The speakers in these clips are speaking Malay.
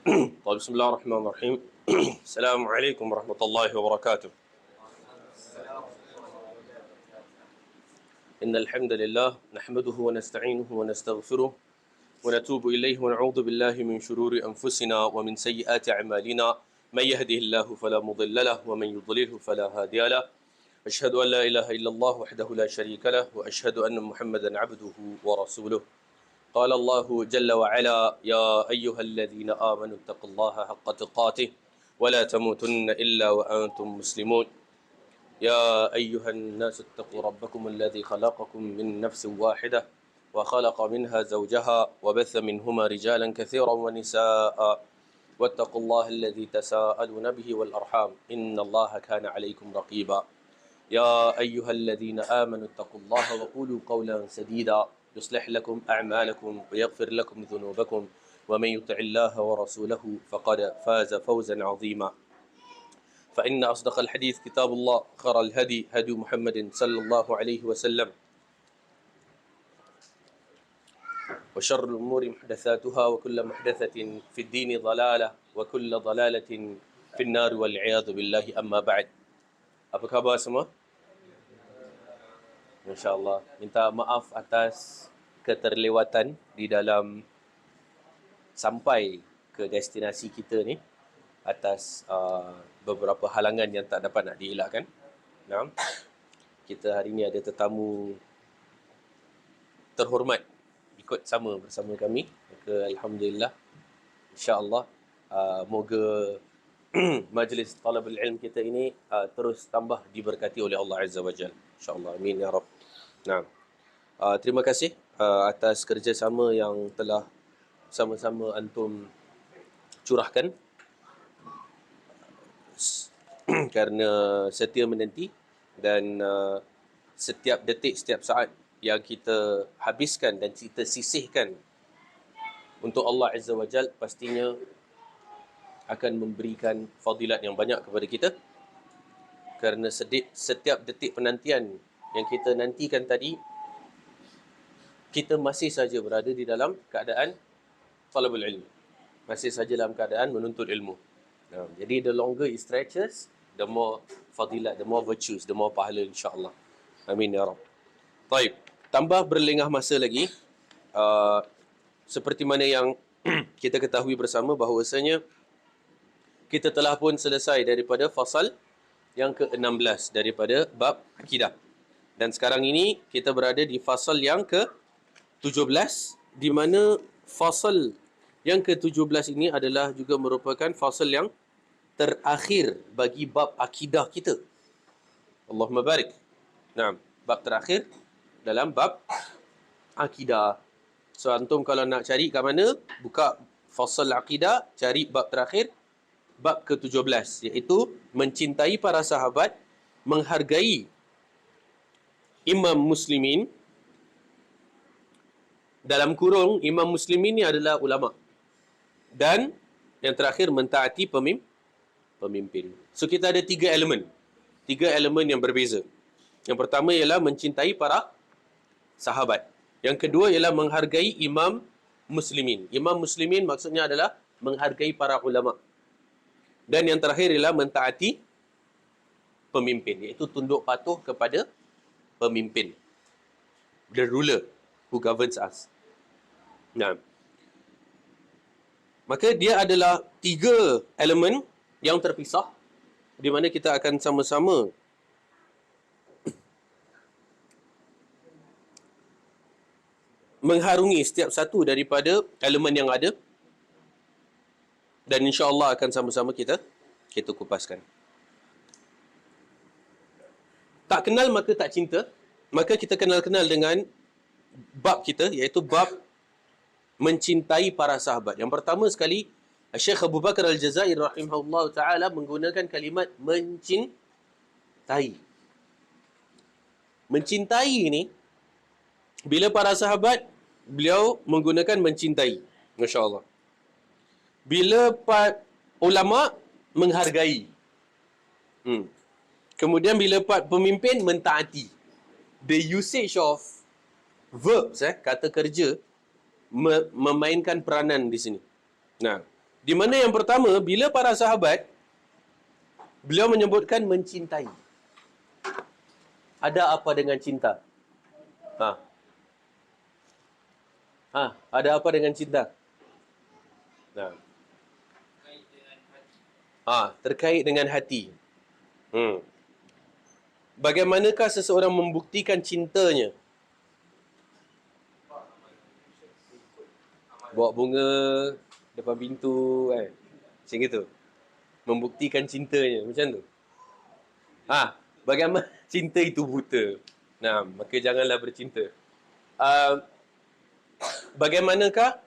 طيب بسم الله الرحمن الرحيم. السلام عليكم ورحمة الله وبركاته. إن الحمد لله نحمده ونستعينه ونستغفره ونتوب إليه ونعوذ بالله من شرور أنفسنا ومن سيئات أعمالنا. من يهده الله فلا مضل له ومن يضلله فلا هادي له. أشهد أن لا إله إلا الله وحده لا شريك له وأشهد أن محمدا عبده ورسوله. قال الله جل وعلا: يا أيها الذين آمنوا اتقوا الله حق تقاته ولا تموتن إلا وأنتم مسلمون. يا أيها الناس اتقوا ربكم الذي خلقكم من نفس واحدة وخلق منها زوجها وبث منهما رجالا كثيرا ونساء واتقوا الله الذي تساءلون به والأرحام إن الله كان عليكم رقيبا. يا أيها الذين آمنوا اتقوا الله وقولوا قولا سديدا يصلح لكم أعمالكم ويغفر لكم ذنوبكم ومن يطع الله ورسوله فقد فاز فوزا عظيما. فإن أصدق الحديث كتاب الله خير الهدي هدي محمد صلى الله عليه وسلم وشر الأمور محدثاتها وكل محدثة في الدين ضلالة وكل ضلالة في النار والعياذ بالله أما بعد. Apa khabar semua? InsyaAllah. Minta maaf atas keterlewatan di dalam sampai ke destinasi kita ni atas beberapa halangan yang tak dapat nak dielakkan. Nah, kita hari ni ada tetamu terhormat ikut sama bersama kami. Maka Alhamdulillah, insyaAllah, moga majlis talabul ilm kita ini terus tambah diberkati oleh Allah Azza wa Jalla. InsyaAllah. Amin ya Rabb. Nah, terima kasih atas kerjasama yang telah sama-sama antum curahkan kerana setia menanti dan setiap detik, setiap saat yang kita habiskan dan kita sisihkan untuk Allah Azza wa Jalla pastinya akan memberikan fadilat yang banyak kepada kita, kerana setiap detik penantian yang kita nantikan tadi, kita masih saja berada di dalam keadaan talabul ilmu, masih saja dalam keadaan menuntut ilmu. Jadi the longer it stretches, the more fadilat, the more virtues, the more pahala, insyaAllah. Amin ya Rabb. Baik, tambah berlengah masa lagi, seperti mana yang kita ketahui bersama bahawasanya kita telah pun selesai daripada fasal yang ke-16 daripada bab akidah. Dan sekarang ini kita berada di fasal yang ke-17, di mana fasal yang ke-17 ini adalah juga merupakan fasal yang terakhir bagi bab akidah kita. Allahumma barik. Nah, bab terakhir dalam bab akidah. So, antum kalau nak cari kat mana, buka fasal akidah, cari bab terakhir, bab ke-17, iaitu mencintai para sahabat, menghargai imam muslimin. Dalam kurung, imam muslimin ni adalah ulama. Dan yang terakhir, mentaati pemimpin. So, kita ada tiga elemen yang berbeza. Yang pertama ialah mencintai para sahabat. Yang kedua ialah menghargai imam muslimin. Imam muslimin maksudnya adalah menghargai para ulama. Dan yang terakhir ialah mentaati pemimpin, iaitu tunduk patuh kepada pemimpin, the ruler who governs us. Nah, maka dia adalah tiga elemen yang terpisah, di mana kita akan sama-sama mengharungi setiap satu daripada elemen yang ada, dan insya-Allah akan sama-sama kita kupaskan. Tak kenal maka tak cinta. Maka kita kenal-kenal dengan bab kita, iaitu bab mencintai para sahabat. Yang pertama sekali, Syekh Abu Bakar Al-Jazair rahimahullah ta'ala menggunakan kalimat mencintai. Mencintai ini, bila para sahabat, beliau menggunakan mencintai. Masya Allah. Bila ulama, menghargai. Kemudian bila pemimpin, mentaati. The usage of verbs, kata kerja, memainkan peranan di sini. Nah, Di mana yang pertama, bila para sahabat, beliau menyebutkan mencintai. Ada apa dengan cinta? Ha. Ada apa dengan cinta? Nah. Terkait dengan hati. Bagaimanakah seseorang membuktikan cintanya? Bawa bunga depan pintu kan. Macam gitu. Membuktikan cintanya. Macam tu. Bagaimana cinta itu buta? Nah, maka janganlah bercinta. Bagaimanakah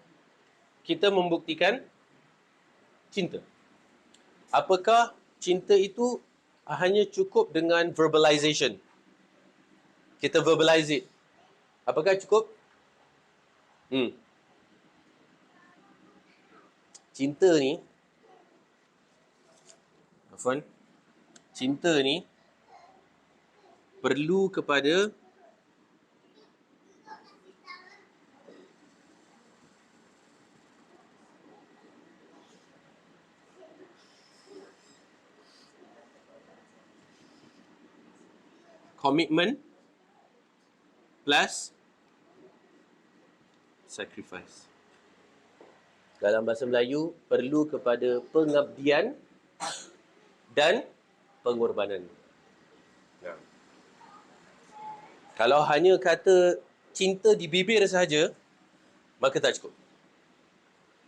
kita membuktikan cinta? Apakah cinta itu hanya cukup dengan verbalization? Kita verbalize it. Apakah cukup? Cinta ni, cinta ni perlu kepada commitment plus sacrifice. Dalam bahasa Melayu, perlu kepada pengabdian dan pengorbanan. Kalau hanya kata cinta di bibir sahaja, maka tak cukup.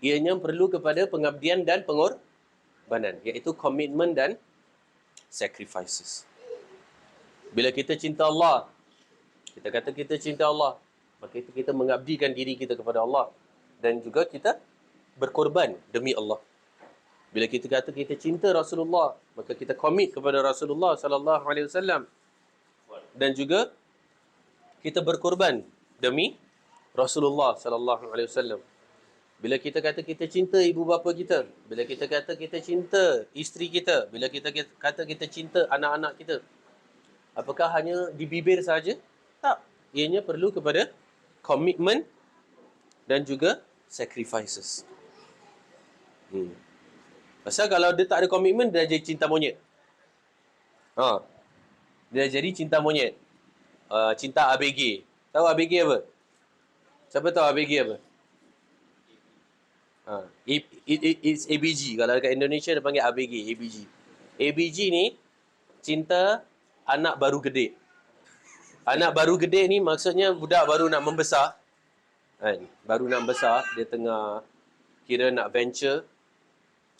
Ianya perlu kepada pengabdian dan pengorbanan, iaitu commitment dan sacrifices. Bila kita cinta Allah, kita kata kita cinta Allah, maka itu kita mengabdikan diri kita kepada Allah dan juga kita berkorban demi Allah. Bila kita kata kita cinta Rasulullah, maka kita komit kepada Rasulullah sallallahu alaihi wasallam dan juga kita berkorban demi Rasulullah sallallahu alaihi wasallam. Bila kita kata kita cinta ibu bapa kita, bila kita kata kita cinta isteri kita, bila kita kata kita cinta anak-anak kita, apakah hanya di bibir saja? Tak. Ianya perlu kepada commitment dan juga sacrifices. Pasal kalau dia tak ada komitmen, dia jadi cinta monyet. Dia jadi cinta monyet. Cinta ABG. Tahu ABG apa? Siapa tahu ABG apa? It's ABG. Kalau dekat Indonesia dia panggil ABG. ABG. ABG ni cinta anak baru gede. Anak baru gede ni maksudnya budak baru nak membesar. Baru nak besar, dia tengah kira nak venture,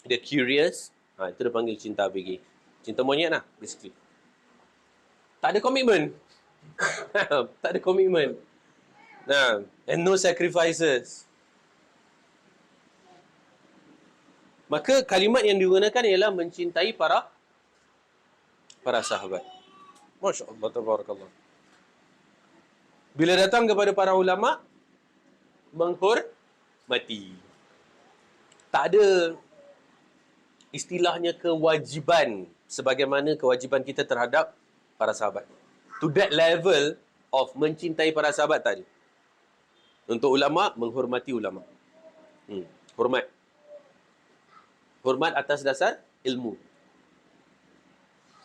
dia curious, itu dia panggil cinta ABG. Cinta monyet lah, basically. Tak ada komitmen. Tak ada komitmen. And no sacrifices. Maka kalimat yang digunakan ialah mencintai para sahabat. Masya Allah, tabarakallah. Bila datang kepada para ulama, menghormati. Tak ada istilahnya kewajiban sebagaimana kewajipan kita terhadap para sahabat. To that level of mencintai para sahabat tadi. Untuk ulama, menghormati ulama. Hormat. Hormat atas dasar ilmu.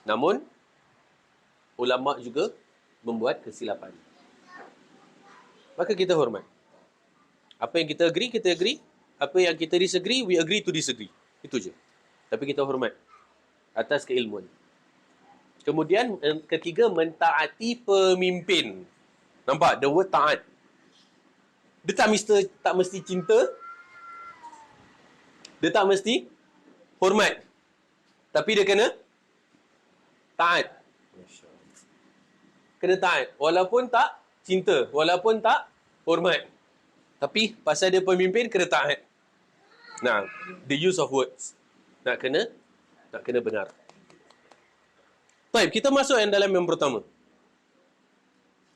Namun, ulama juga membuat kesilapan. Maka kita hormat. Apa yang kita agree, kita agree. Apa yang kita disagree, we agree to disagree. Itu je. Tapi kita hormat atas keilmuan. Kemudian ketiga, mentaati pemimpin. Nampak? The word taat. Dia tak mesti cinta. Dia tak mesti hormat. Tapi dia kena taat. Kena taat. Walaupun tak cinta. Walaupun tak hormat. Tapi pasal dia pemimpin, kena taat. The use of words. Nak kena benar. Baik, kita masuk yang dalam yang pertama.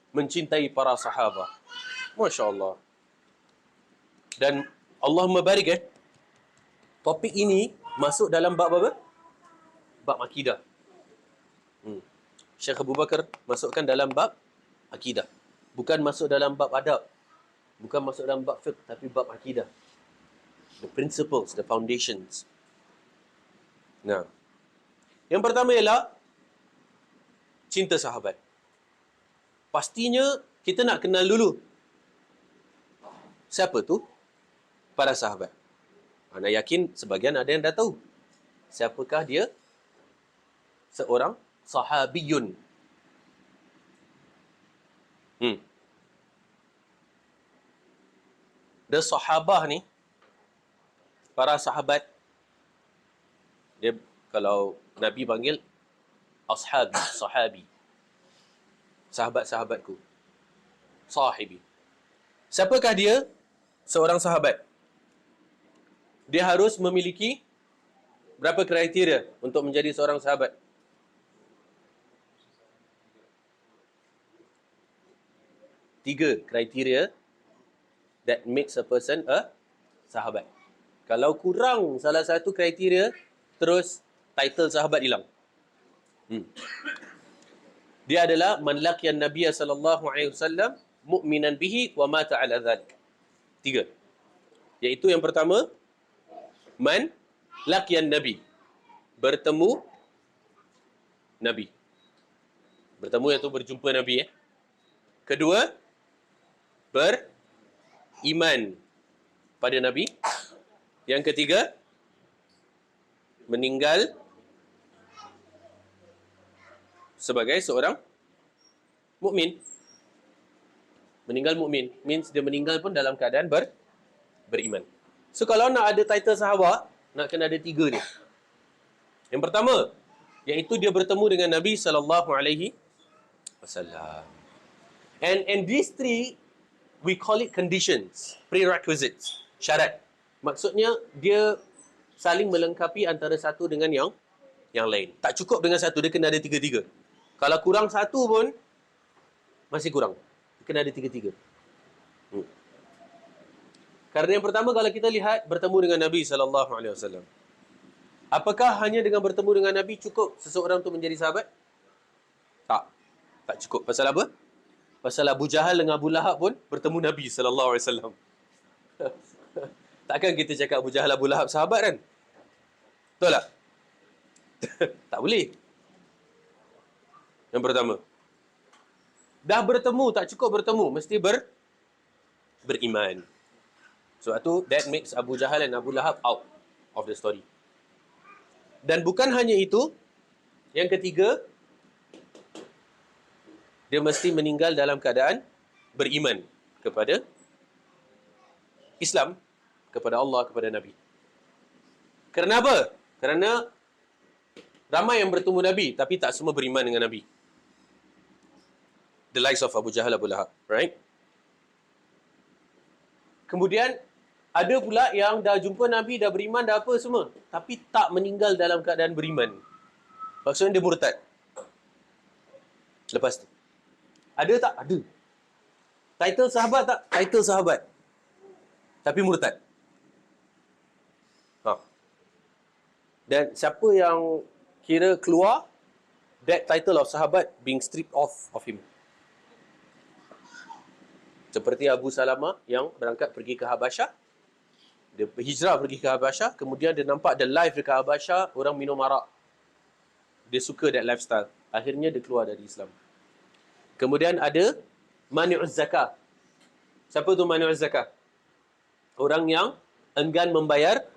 Mencintai para sahabat. Masya Allah. Dan Allahumma barik topik ini masuk dalam bab apa? Bab akidah. Syekh Abu Bakar masukkan dalam bab akidah. Bukan masuk dalam bab adab. Bukan masuk dalam bab fiqh, tapi bab akidah. The principles, the foundations. Nah, yang pertama ialah cinta sahabat. Pastinya kita nak kenal dulu siapa tu para sahabat. Anda yakin sebagian ada yang dah tahu siapakah dia? Seorang sahabiyun. The sahabah ni, para sahabat, dia kalau Nabi panggil ashabi, sahabi, sahabat-sahabatku, sahibi. Siapakah dia? Seorang sahabat. Dia harus memiliki berapa kriteria untuk menjadi seorang sahabat? Tiga kriteria that makes a person a sahabat. Kalau kurang salah satu kriteria, terus title sahabat hilang. Dia adalah man laqiyan Nabiya sallallahu alaihi wasallam mu'minan bihi wa mata ala dhalik. Tiga. Iaitu yang pertama, man laqiyan Nabi. Bertemu Nabi. Bertemu iaitu berjumpa Nabi. Kedua, beriman pada Nabi. Yang ketiga, meninggal sebagai seorang mukmin. Meninggal mukmin means dia meninggal pun dalam keadaan beriman. So kalau nak ada title sahabat, nak kena ada tiga ni. Yang pertama, iaitu dia bertemu dengan Nabi sallallahu alaihi wasallam. And these three, we call it conditions, prerequisites, syarat. Maksudnya dia saling melengkapi antara satu dengan yang lain. Tak cukup dengan satu, dia kena ada tiga-tiga. Kalau kurang satu pun masih kurang. Dia kena ada tiga-tiga. Karena yang pertama, kalau kita lihat bertemu dengan Nabi sallallahu alaihi wasallam. Apakah hanya dengan bertemu dengan Nabi cukup seseorang tu menjadi sahabat? Tak cukup. Pasal apa? Pasal Abu Jahal dengan Abu Lahab pun bertemu Nabi sallallahu alaihi wasallam. Takkan kita cakap Abu Jahal, Abu Lahab sahabat kan? Betul tak? Tak boleh. Yang pertama. Dah bertemu, tak cukup bertemu. Mesti beriman. Sebab tu, that makes Abu Jahal dan Abu Lahab out of the story. Dan bukan hanya itu. Yang ketiga, dia mesti meninggal dalam keadaan beriman kepada Islam, kepada Allah, kepada Nabi. Kerana apa? Kerana ramai yang bertemu Nabi, tapi tak semua beriman dengan Nabi. The likes of Abu Jahal, Abu Lahab, right? Kemudian, ada pula yang dah jumpa Nabi, dah beriman, dah apa semua, tapi tak meninggal dalam keadaan beriman. Maksudnya dia murtad. Lepas tu. Ada tak? Ada. Title sahabat tak? Title sahabat. Tapi murtad. Dan siapa yang kira keluar, that title of sahabat being stripped off of him. Seperti Abu Salamah yang berangkat pergi ke Habasyah. Dia hijrah pergi ke Habasyah. Kemudian dia nampak the life dekat Habasyah, orang minum arak. Dia suka that lifestyle. Akhirnya dia keluar dari Islam. Kemudian ada mani'uz zakah. Siapa tu mani'uz zakah? Orang yang enggan membayar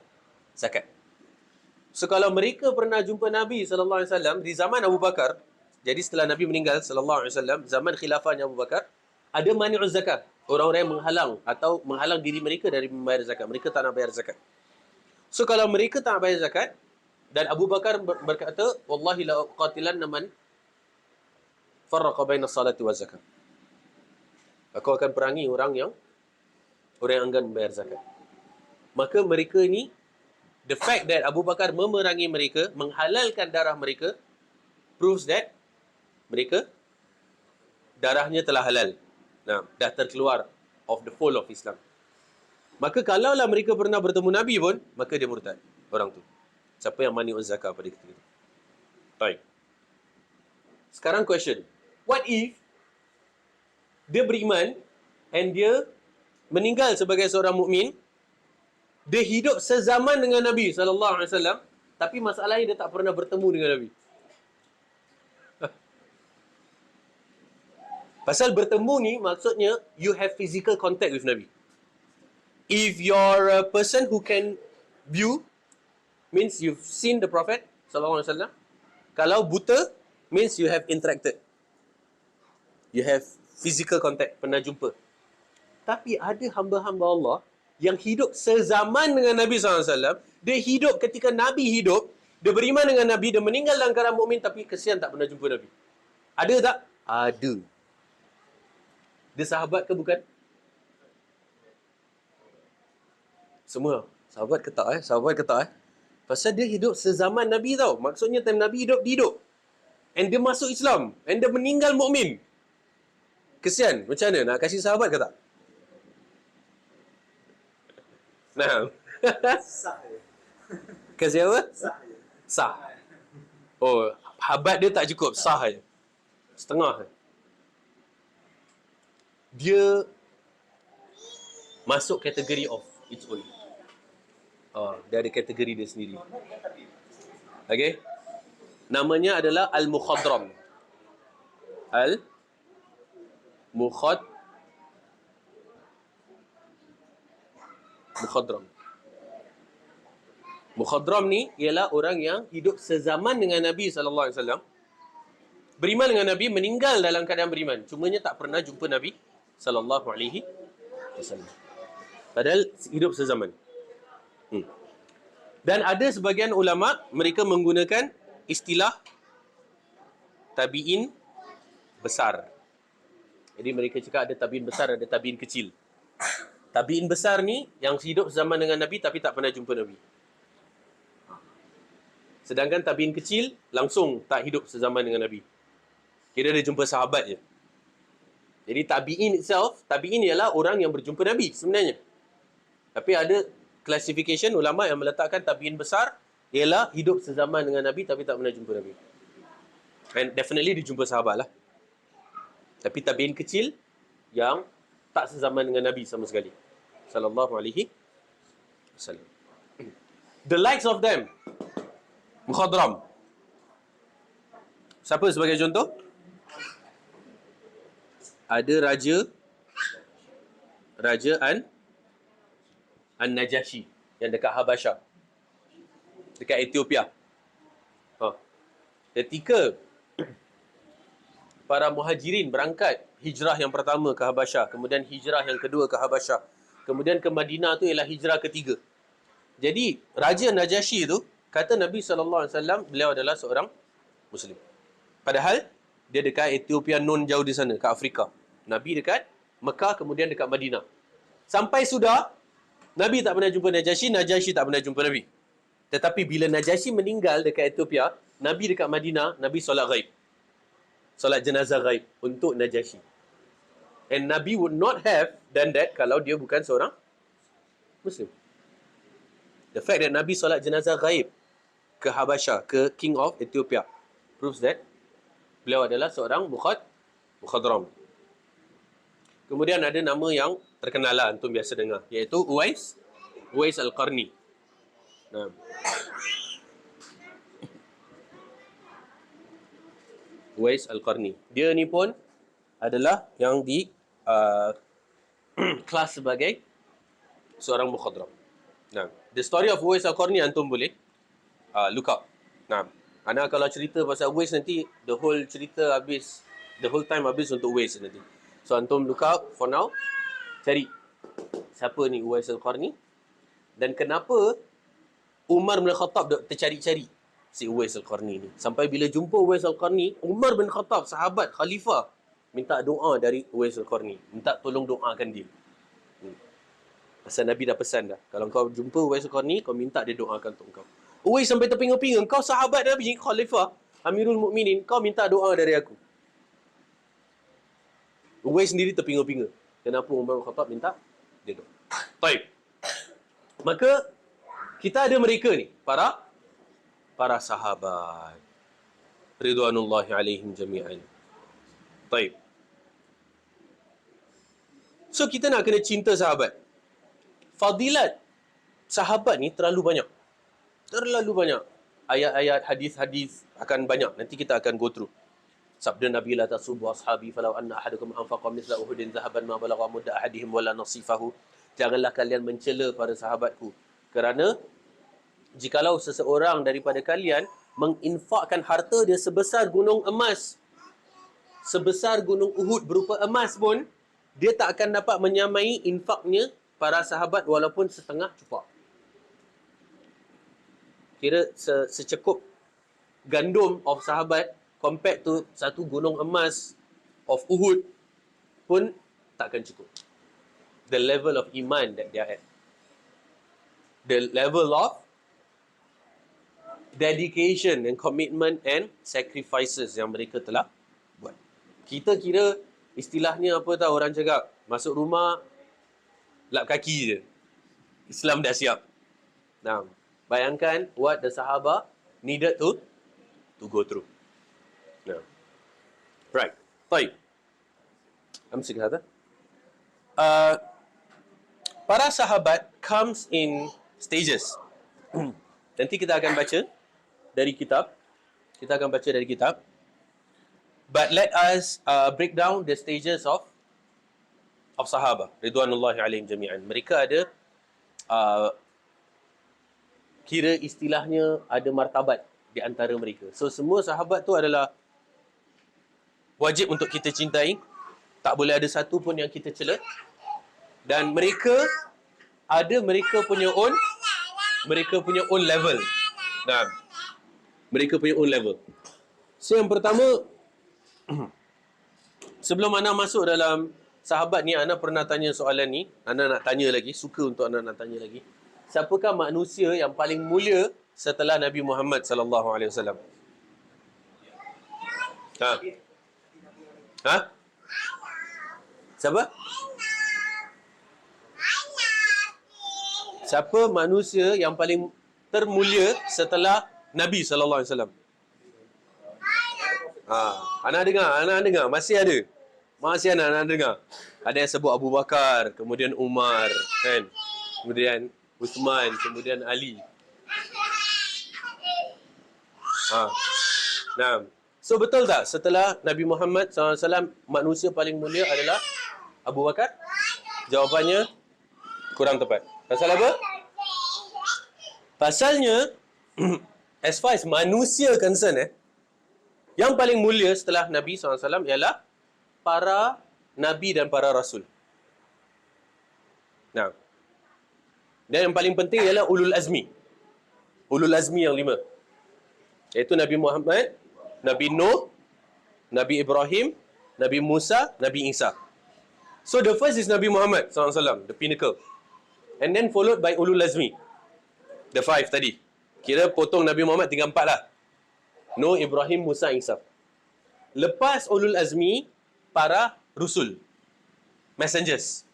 zakat. So kalau mereka pernah jumpa Nabi sallallahu alaihi wasallam di zaman Abu Bakar, jadi setelah Nabi meninggal sallallahu alaihi wasallam, zaman khilafahnya Abu Bakar, ada mani'uz zakat. Orang-orang yang menghalang diri mereka dari membayar zakat. Mereka tak nak bayar zakat. So kalau mereka tak nak bayar zakat, dan Abu Bakar berkata, wallahi la uqatilanna man farraqa baina salati wa zakat. Aku akan perangi orang yang enggan membayar zakat. Maka mereka ini, the fact that Abu Bakar memerangi mereka, menghalalkan darah mereka, proves that mereka darahnya telah halal. Dah terkeluar of the fold of Islam. Maka kalaulah mereka pernah bertemu Nabi pun, maka dia murtad. Orang tu. Siapa yang mani'uz zakah pada ketika itu. Baik. Sekarang question. What if dia beriman and dia meninggal sebagai seorang mukmin, Dia hidup sezaman dengan Nabi SAW, tapi masalahnya dia tak pernah bertemu dengan Nabi. Pasal bertemu ni maksudnya you have physical contact with Nabi. If you're a person who can view, means you've seen the Prophet SAW. Kalau buta, means you have interacted. You have physical contact, pernah jumpa. Tapi ada hamba-hamba Allah yang hidup sezaman dengan Nabi SAW. Dia hidup ketika Nabi hidup, dia beriman dengan Nabi, dia meninggal dalam keadaan mukmin, tapi kesian tak pernah jumpa Nabi. Ada tak? Ada. Dia sahabat ke bukan? Semua. Sahabat ke tak? Sahabat ke tak? Pasal dia hidup sezaman Nabi tau. Maksudnya time Nabi hidup, dia hidup. And dia masuk Islam. And dia meninggal mukmin. Kesian. Macam mana? Nak kasih sahabat ke tak? Nah. Sah je. Kasih apa? Sah je. Sah. Oh, habat dia tak cukup. Sah je. Setengah je. Dia masuk kategori of its own. Dia ada kategori dia sendiri. Okay? Namanya adalah Al-Mukhadram. Mukhadram. Mukhadram ni ialah orang yang hidup sezaman dengan Nabi SAW. Beriman dengan Nabi, meninggal dalam keadaan beriman. Cumanya tak pernah jumpa Nabi SAW. Padahal hidup sezaman. Dan ada sebagian ulama, mereka menggunakan istilah tabi'in besar. Jadi mereka cakap ada tabi'in besar, ada tabi'in kecil. Tabi'in besar ni yang hidup zaman dengan Nabi tapi tak pernah jumpa Nabi. Sedangkan tabi'in kecil langsung tak hidup sezaman dengan Nabi. Kira dia jumpa sahabat je. Jadi tabi'in itself, tabi'in ialah orang yang berjumpa Nabi sebenarnya. Tapi ada classification ulama yang meletakkan tabi'in besar ialah hidup sezaman dengan Nabi tapi tak pernah jumpa Nabi. And definitely dia jumpa sahabat lah. Tapi tabi'in kecil yang tak sezaman dengan Nabi sama sekali. Sallallahu alaihi wasallam. The likes of them. Mukhadram. Siapa sebagai contoh? Ada Raja An-Najashi yang dekat Habasyah. Dekat Ethiopia. Ketika para muhajirin berangkat hijrah yang pertama ke Habasyah, kemudian hijrah yang kedua ke Habasyah, kemudian ke Madinah tu ialah hijrah ketiga. Jadi Raja Najashi tu kata Nabi SAW beliau adalah seorang Muslim. Padahal dia dekat Ethiopia non jauh di sana, ke Afrika. Nabi dekat Mekah, kemudian dekat Madinah. Sampai sudah Nabi tak pernah jumpa Najashi, Najashi tak pernah jumpa Nabi. Tetapi bila Najashi meninggal dekat Ethiopia, Nabi dekat Madinah, Nabi solat ghaib. Solat jenazah ghaib untuk Najashi. And Nabi would not have done that kalau dia bukan seorang Muslim. The fact that Nabi solat jenazah ghaib ke Habasyah, ke King of Ethiopia, proves that beliau adalah seorang mukhadram. Kemudian ada nama yang terkenal lah, antum biasa dengar, iaitu Uwais Al-Qarni. Nah. Uwais Al-Qarni. Dia ni pun adalah yang di kelas sebagai seorang mukhadram. Nah, the story of Uwais Al-Qarni antum boleh look up. Nah, ana kalau cerita pasal Uwais nanti the whole time habis untuk Uwais nanti. So antum look up for now. Cari siapa ni Uwais Al-Qarni dan kenapa Umar bin Khattab tercari-cari si Uwais Al-Qarni ni. Sampai bila jumpa Uwais Al-Qarni, Umar bin Khattab, sahabat, khalifah, minta doa dari Uwais Al-Qarni. Minta tolong doakan dia. Pasal Nabi dah pesan dah. Kalau kau jumpa Uwais Al-Qarni, kau minta dia doakan untuk kau. Uwais sampai terpinga-pinga. Kau sahabat Nabi, khalifah, Amirul Mukminin, kau minta doa dari aku. Uwais sendiri terpinga-pinga. Kenapa Umar bin Khattab minta dia doa? Baik. Maka, kita ada mereka ni. Para sahabat. Ridwanullahi alaihim jami'an. Baik. So, kita nak kena cinta sahabat. Fadilat sahabat ni terlalu banyak. Terlalu banyak. Ayat-ayat, hadis-hadis akan banyak. Nanti kita akan go through. Sabda Nabi, la tasubbu ashabi falau anna ahadakum anfaqa mithla uhudin zahaban ma balagha mudda ahadihim wala nasifahu. Janganlah kalian mencela para sahabatku. Kerana jikalau seseorang daripada kalian menginfakkan harta dia sebesar gunung emas, sebesar gunung Uhud berupa emas pun, dia tak akan dapat menyamai infaknya para sahabat walaupun setengah cupak. Kira secekup gandum of sahabat compared to satu gunung emas of Uhud pun takkan cukup. The level of iman that they are at. The level of dedication and commitment and sacrifices yang mereka telah buat. Kita kira istilahnya apa tahu orang cakap, masuk rumah lap kaki je, Islam dah siap. Nah, bayangkan what the Sahaba needed to go through. Nah. Right. Baik. Amsik hada. Para sahabat comes in stages. Nanti kita akan baca dari kitab. Kita akan baca dari kitab. But let us break down the stages of sahabah ridwanullahi alaihim jami'an. Mereka ada kira istilahnya ada martabat di antara mereka. So semua sahabat tu adalah wajib untuk kita cintai. Tak boleh ada satu pun yang kita cela. Dan mereka punya own level. Nah, mereka punya own level. So yang pertama, sebelum Ana masuk dalam sahabat ni, Ana pernah tanya soalan ni. Ana nak tanya lagi, suka untuk Ana nak tanya lagi. Siapakah manusia yang paling mulia setelah Nabi Muhammad sallallahu alaihi wasallam? Ha? Siapa? Siapa manusia yang paling termulia setelah Nabi sallallahu alaihi wasallam? Ana dengar, masih ada. Ana dengar. Ada yang sebut Abu Bakar, kemudian Umar, kan? Kemudian Uthman, kemudian Ali. Nah. So betul tak setelah Nabi Muhammad SAW manusia paling mulia adalah Abu Bakar? Jawapannya kurang tepat. Pasal apa? Pasalnya as far as manusia concern, yang paling mulia setelah Nabi SAW ialah para Nabi dan para Rasul. Nah. Dan yang paling penting ialah Ulul Azmi. Ulul Azmi yang 5. Iaitu Nabi Muhammad, Nabi Nuh, Nabi Ibrahim, Nabi Musa, Nabi Isa. So the first is Nabi Muhammad SAW, the pinnacle. And then followed by Ulul Azmi. The 5 tadi. Kira potong Nabi Muhammad tinggal 4 lah. Nuh, Ibrahim, Musa, Isa. Lepas Ulul Azmi, para Rusul. Messengers.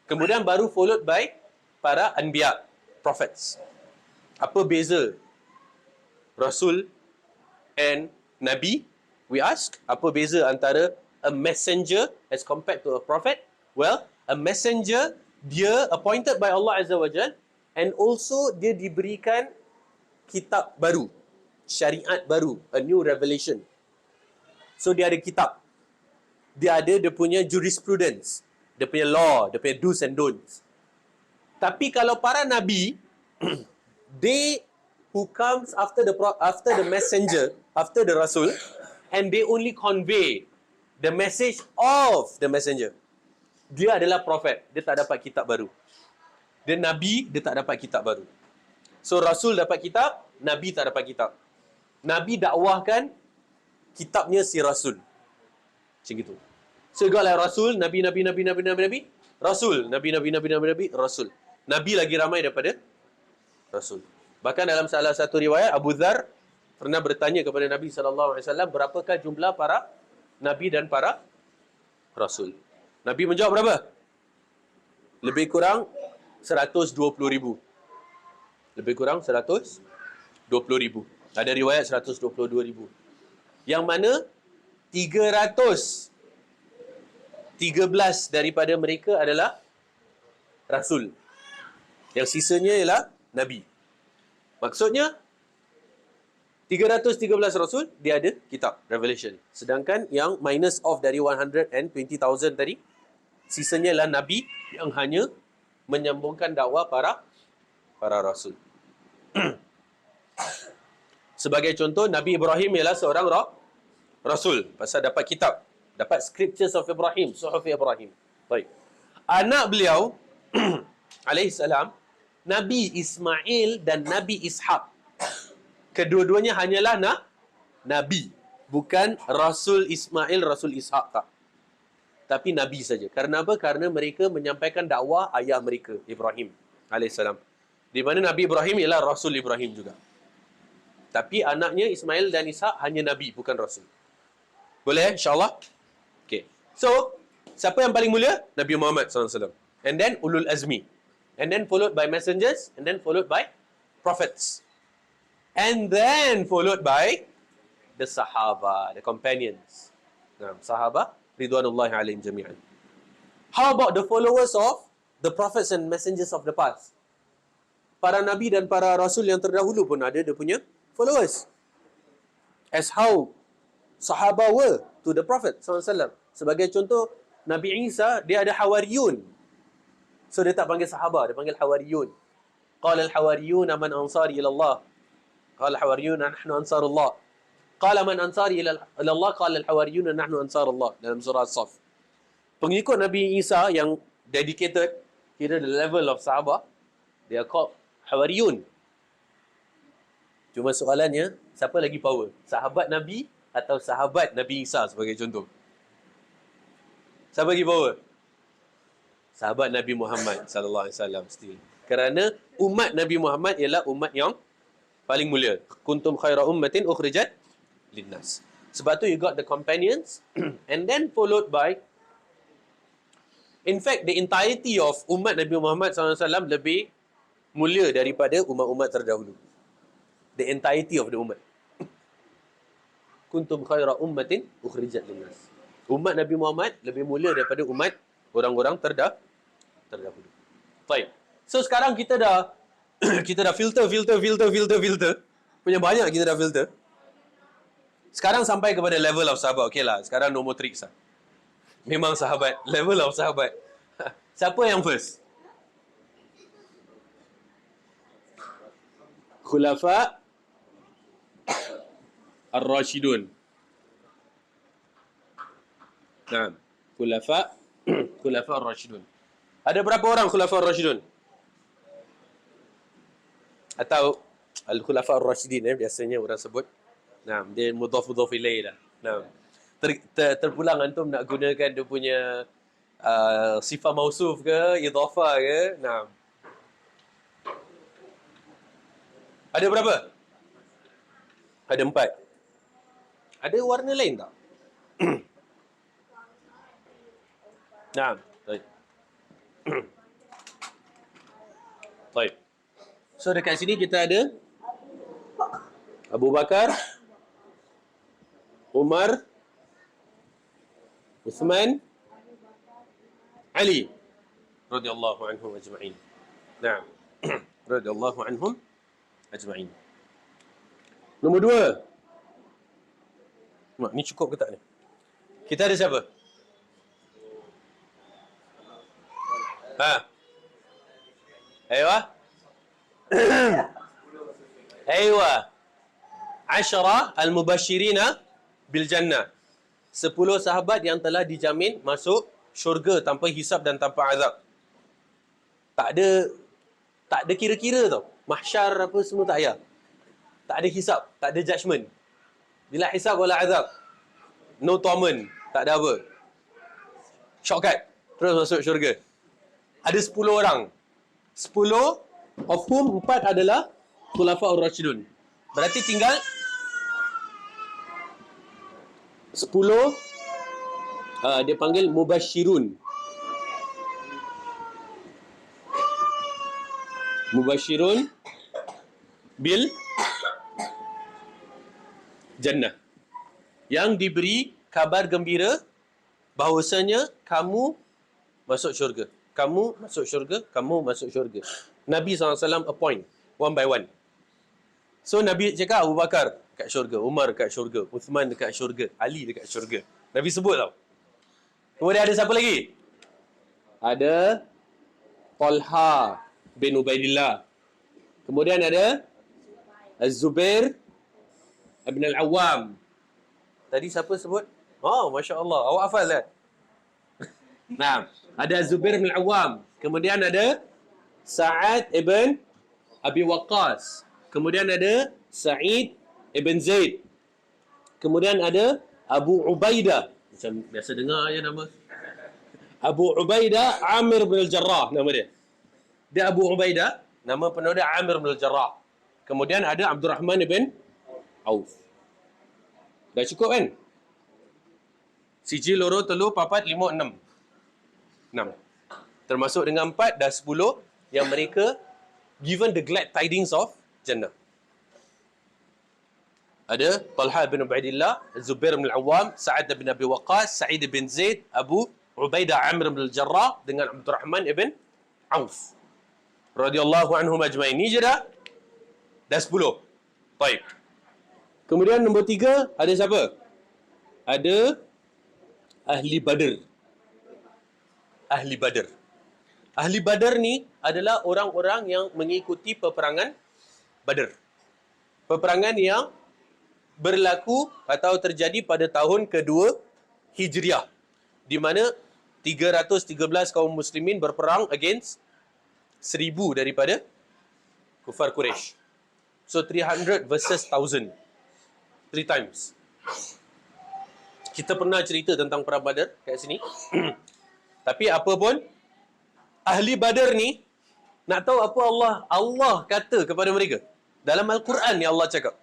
Kemudian baru followed by para Anbiya, Prophets. Apa beza Rasul and Nabi? We ask, apa beza antara a messenger as compared to a prophet? Well, a messenger, dia appointed by Allah Azza wa Jal, and also dia diberikan kitab baru, syariat baru, a new revelation. So dia ada kitab. Dia ada dia punya jurisprudence, dia punya law, dia punya do's and don'ts. Tapi kalau para nabi, they who comes after the messenger, after the rasul, and they only convey the message of the messenger. Dia adalah prophet, dia tak dapat kitab baru. Dia nabi, dia tak dapat kitab baru. So rasul dapat kitab, nabi tak dapat kitab. Nabi dakwahkan kitabnya si rasul. Macam gitu. Segala rasul, nabi, rasul, nabi, rasul. Nabi lagi ramai daripada rasul. Bahkan dalam salah satu riwayat, Abu Dzar pernah bertanya kepada Nabi SAW, berapakah jumlah para nabi dan para rasul? Nabi menjawab berapa? Lebih kurang 120,000. Lebih kurang 120,000. Ada riwayat 122,000. Yang mana 313 daripada mereka adalah rasul. Yang sisanya ialah Nabi. Maksudnya 313 Rasul, dia ada kitab Revelation. Sedangkan yang minus off dari 120,000 tadi, sisanya ialah Nabi yang hanya menyambungkan dakwah para Rasul. Sebagai contoh, Nabi Ibrahim ialah seorang Rasul. Pasal dapat kitab. Dapat scriptures of Ibrahim. Suhuf Ibrahim. Baik. Anak beliau, alaihissalam, Nabi Ismail dan Nabi Ishaq. Kedua-duanya hanyalah Nabi. Bukan Rasul Ismail, Rasul Ishaq tak. Tapi Nabi saja. Karena apa? Karena mereka menyampaikan dakwah ayah mereka, Ibrahim alaihissalam. Di mana Nabi Ibrahim ialah Rasul Ibrahim juga. Tapi anaknya Ismail dan Ishaq hanya Nabi, bukan Rasul. Boleh insyaAllah? Okay. So, siapa yang paling mulia? Nabi Muhammad SAW. And then Ulul Azmi. And then followed by messengers. And then followed by prophets. And then followed by the Sahaba, the companions. Sahaba, Ridwanullahi alaihim jami'an. How about the followers of the prophets and messengers of the past? Para Nabi dan para Rasul yang terdahulu pun ada dia punya followers. As how Sahaba were to the Prophet SAW. Sebagai contoh, Nabi Isa, dia ada Hawariyun. So, dia tak panggil Sahaba, dia panggil Hawariyun. Qala al-Hawariyun man ansari ila Allah. Qala al-Hawariyun nahnu ansarullah. Qala man ansari ila Allah. Qala al-Hawariyun nahnu ansarullah. Dalam surah As-Saff. Pengikut Nabi Isa yang dedicated, kira the level of Sahaba, they are called Hawariyun. Cuma soalannya, siapa lagi power? Sahabat Nabi atau sahabat Nabi Isa sebagai contoh? Siapa lagi power? Sahabat Nabi Muhammad sallallahu alaihi wasallam still. Kerana umat Nabi Muhammad ialah umat yang paling mulia. Kuntum khaira ummatin ukhrijat linnas. Sebab tu you got the companions and then followed by, in fact, the entirety of umat Nabi Muhammad SAW lebih mulia daripada umat-umat terdahulu. The entirety of the umat. Kuntum khaira ummatin ukhrijat linnas. Umat Nabi Muhammad lebih mulia daripada umat orang-orang terdahulu. Baik. So sekarang kita dah filter punya banyak kita dah filter. Sekarang sampai kepada level of sahabat. Okey lah, sekarang no more tricks lah. Memang sahabat, level of sahabat. Siapa yang first? Khulafa Ar-Rashidun. Nah, Khulafa Ar-Rashidun. Ada berapa orang Khulafa Ar-Rashidun? Atau Al-Khulafa Ar-Rashidin biasanya orang sebut. Nah, dia mudhaf ilaih dah. Nah, terpulang antum nak gunakan dia punya sifat mausuf ke, idhafah ke. Nah. Ada berapa? Ada 4. Ada warna lain tak? Nah, baik. Baik. So dekat sini kita ada Abu Bakar, Umar, Uthman, Ali radhiyallahu anhum ajma'in. Naam. Radhiyallahu anhum ajma'in. Nombor 2. Mak, ni cukup ke tak ni? Kita ada siapa? Aywa. Aywa. 10 al-mubashirina bil jannah. 10 sahabat yang telah dijamin masuk syurga tanpa hisab dan tanpa azab. Tak ada kira-kira tau. Mahsyar apa semua tak payah. Tak ada hisab, tak ada judgement. Bila hisab wala azab. No torment, tak ada apa. Shortcut, terus masuk syurga. Ada 10 orang. 10 of whom 4 adalah Khulafa'ur Rashidun. Berarti tinggal 10 dia panggil Mubashirun. Mubashirun bil Jannah. Yang diberi kabar gembira bahawasanya kamu masuk syurga. kamu masuk syurga, kamu masuk syurga. Nabi SAW appoint, one by one. So Nabi cakap Abu Bakar kat syurga, Umar kat syurga, Uthman dekat syurga, Ali dekat syurga. Nabi sebut tau. Kemudian ada siapa lagi? Ada Talha bin Ubaidillah. Kemudian ada Az-Zubair bin Al-Awwam. Tadi siapa sebut? Oh, Masya Allah. Awak hafal kan? Nah, ada Az-Zubair bin Al-Awwam. Kemudian ada Sa'ad ibn Abi Waqqas. Kemudian ada Sa'id ibn Zaid. Kemudian ada Abu Ubaidah. Macam biasa dengar je nama. Abu Ubaidah Amir bin Al-Jarrah nama dia. Dia Abu Ubaidah, nama penuh dia Amir bin Al-Jarrah. Kemudian ada Abdul Rahman ibn Auf. Dah cukup kan? Siji, loro, telu, papat, lima, enam. 6. Termasuk dengan 4 dah 10 yang mereka given the glad tidings of Jannah. Ada Talha bin Ubaidillah, Zubair bin Al-Awwam, Sa'ad bin Abi Waqqas, Sa'id bin Zaid, Abu Ubaidah Amr bin Al-Jarrah dengan Abdul Rahman ibn Auf. Radhiyallahu anhum ajma'in. Ni je dah 10. Baik. Kemudian nombor 3 ada siapa? Ada Ahli Badr. Ahli Badr. Ahli Badr ni adalah orang-orang yang mengikuti peperangan Badr. Peperangan yang berlaku atau terjadi pada tahun kedua Hijriah, di mana 313 kaum muslimin berperang against 1000 daripada kufar Quraisy. So 300 versus 1000. 3 times. Kita pernah cerita tentang perang Badar kat sini. Tapi apa pun, Ahli Badar ni, nak tahu apa Allah kata kepada mereka? Dalam Al-Quran ni Allah cakap,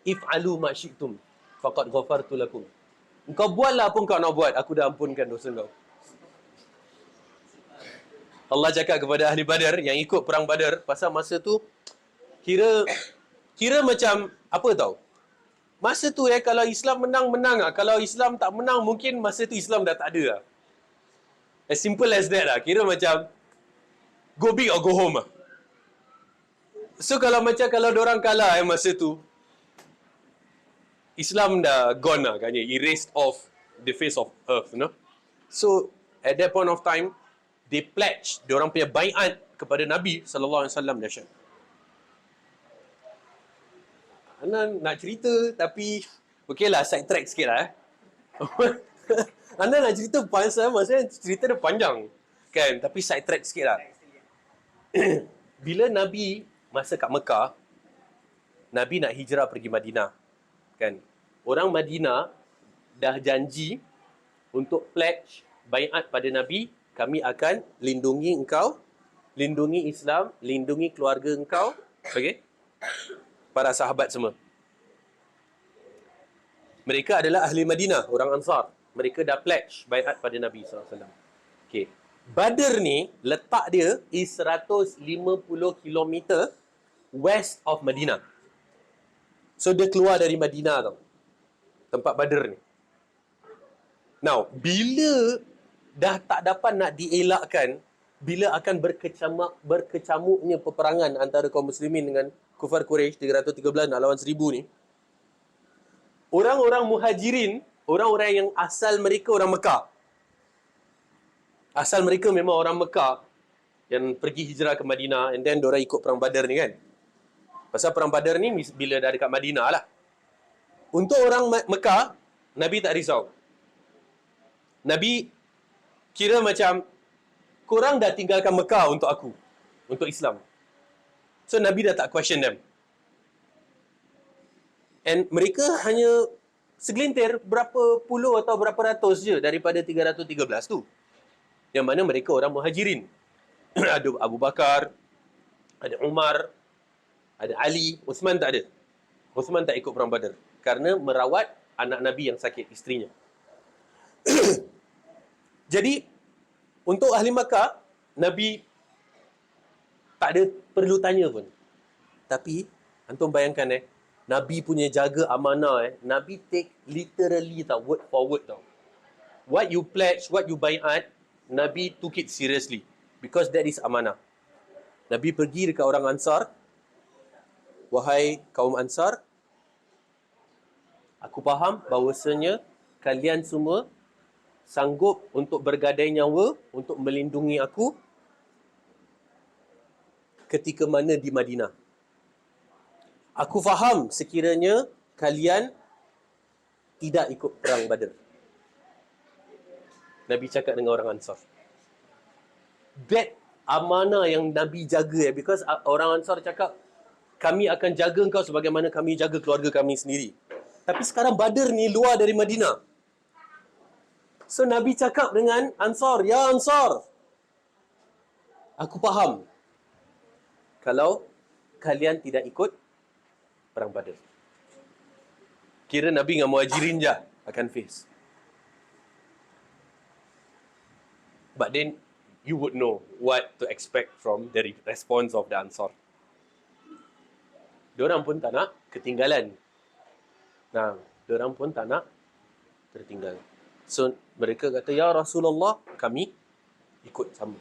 If'alu ma syi'tum faqad ghafartu lakum. Engkau buatlah apa kau nak buat, aku dah ampunkan dosa kau. Allah cakap kepada Ahli Badar yang ikut perang Badar, pasal masa tu kira macam apa tau? Masa tu kalau Islam menang lah. Kalau Islam tak menang, mungkin masa tu Islam dah tak ada lah. As simple as that lah. Kira macam go big or go home lah. So kalau diorang kalah masa tu, Islam dah gone lah kan, erased off the face of earth, you know. So at that point of time, they pledge, diorang punya bai'at kepada Nabi SAW dahsyat. Ana nak cerita tapi okeylah, side track sikit lah Ana nak cerita pasal maksudnya cerita dia panjang kan, tapi side track sikit lah. Bila Nabi masa kat Mekah, Nabi nak hijrah pergi Madinah kan. Orang Madinah dah janji untuk pledge bai'at pada Nabi, kami akan lindungi engkau, lindungi Islam, lindungi keluarga engkau, okey? Para sahabat semua. Mereka adalah ahli Madinah, orang Ansar. Mereka dah pledge bai'at pada Nabi SAW. Okay. Badr ni, letak dia is 150 km west of Madinah. So, dia keluar dari Madinah tau. Tempat Badr ni. Now, bila dah tak dapat nak dielakkan, bila akan berkecamuknya peperangan antara kaum muslimin dengan kufar Quraisy, 313 nak lawan 1000 ni, orang-orang muhajirin, orang-orang yang asal mereka orang Mekah, asal mereka memang orang Mekah yang pergi hijrah ke Madinah, and then diorang ikut perang Badar ni kan. Pasal perang Badar ni bila dah dekat Madinah lah. Untuk orang Mekah, Nabi tak risau. Nabi kira macam, korang dah tinggalkan Mekah untuk aku, untuk Islam. So Nabi dah tak question them. And mereka hanya segelintir berapa puluh atau berapa ratus je daripada 313 tu. Yang mana mereka orang muhajirin. Ada Abu Bakar, ada Umar, ada Ali, Uthman tak ada. Uthman tak ikut perang Badar kerana merawat anak Nabi yang sakit, isterinya. Jadi untuk ahli Makkah, Nabi tak ada perlu tanya pun. Tapi antum bayangkan Nabi punya jaga amanah Nabi take literally tau, word for word tau. What you pledge, what you bai'at, Nabi took it seriously because that is amanah. Nabi pergi dekat orang Ansar, wahai kaum Ansar, aku faham bahawasanya kalian semua sanggup untuk bergadai nyawa untuk melindungi aku ketika mana di Madinah. Aku faham sekiranya kalian tidak ikut perang Badar. Nabi cakap dengan orang Ansar. That amanah yang Nabi jaga, because orang Ansar cakap, kami akan jaga engkau sebagaimana kami jaga keluarga kami sendiri. Tapi sekarang Badar ni luar dari Madinah. So Nabi cakap dengan Ansar, ya Ansar, aku faham kalau kalian tidak ikut perang Badar. Kira Nabi dengan Muhajirin je akan face. But then you would know what to expect from the response of the Ansar. Diorang pun tak nak ketinggalan. Nah, diorang pun tak nak tertinggal. So mereka kata, ya Rasulullah, kami ikut sama.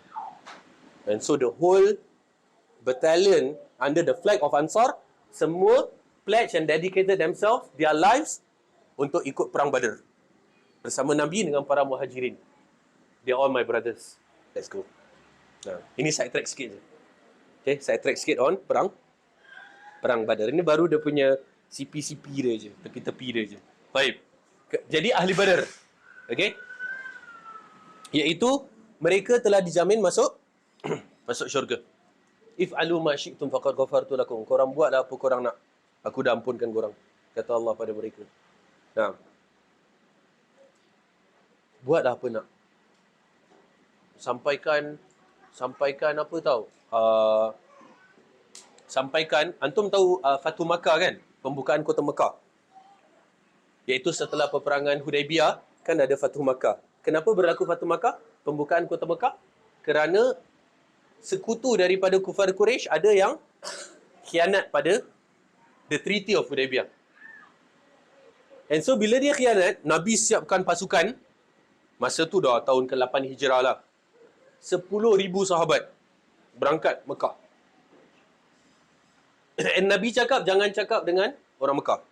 And so the whole battalion under the flag of Ansar, semua pledge and dedicated themselves, their lives, untuk ikut perang Badar bersama Nabi dengan para Muhajirin. They are all my brothers. Let's go. Nah, ini side track sikit je. Okay, side track sikit on perang Badar. Ini baru dia punya CP-CP dia je, tepi-tepi dia je. Baik. Jadi ahli Badar. Okay? Iaitu mereka telah dijamin masuk masuk syurga. If'alu ma syi'tum faqad ghafartu lakum. Korang buatlah apa korang nak. Aku dah ampunkan korang. Kata Allah pada mereka. Nah. Buatlah apa nak. Sampaikan apa tahu? Sampaikan, antum tahu Fatu Makkah kan? Pembukaan kota Mekah. Iaitu setelah peperangan Hudaibiyah, kan ada Fatu Makkah. Kenapa berlaku Fatu Makkah? Pembukaan kota Mekah? Kerana sekutu daripada kufar Quraisy ada yang khianat pada the Treaty of Hudaibiyah. And so bila dia khianat, Nabi siapkan pasukan. Masa tu dah tahun ke-8 Hijrah lah. 10,000 sahabat berangkat Mekah. And Nabi cakap, jangan cakap dengan orang Mekah.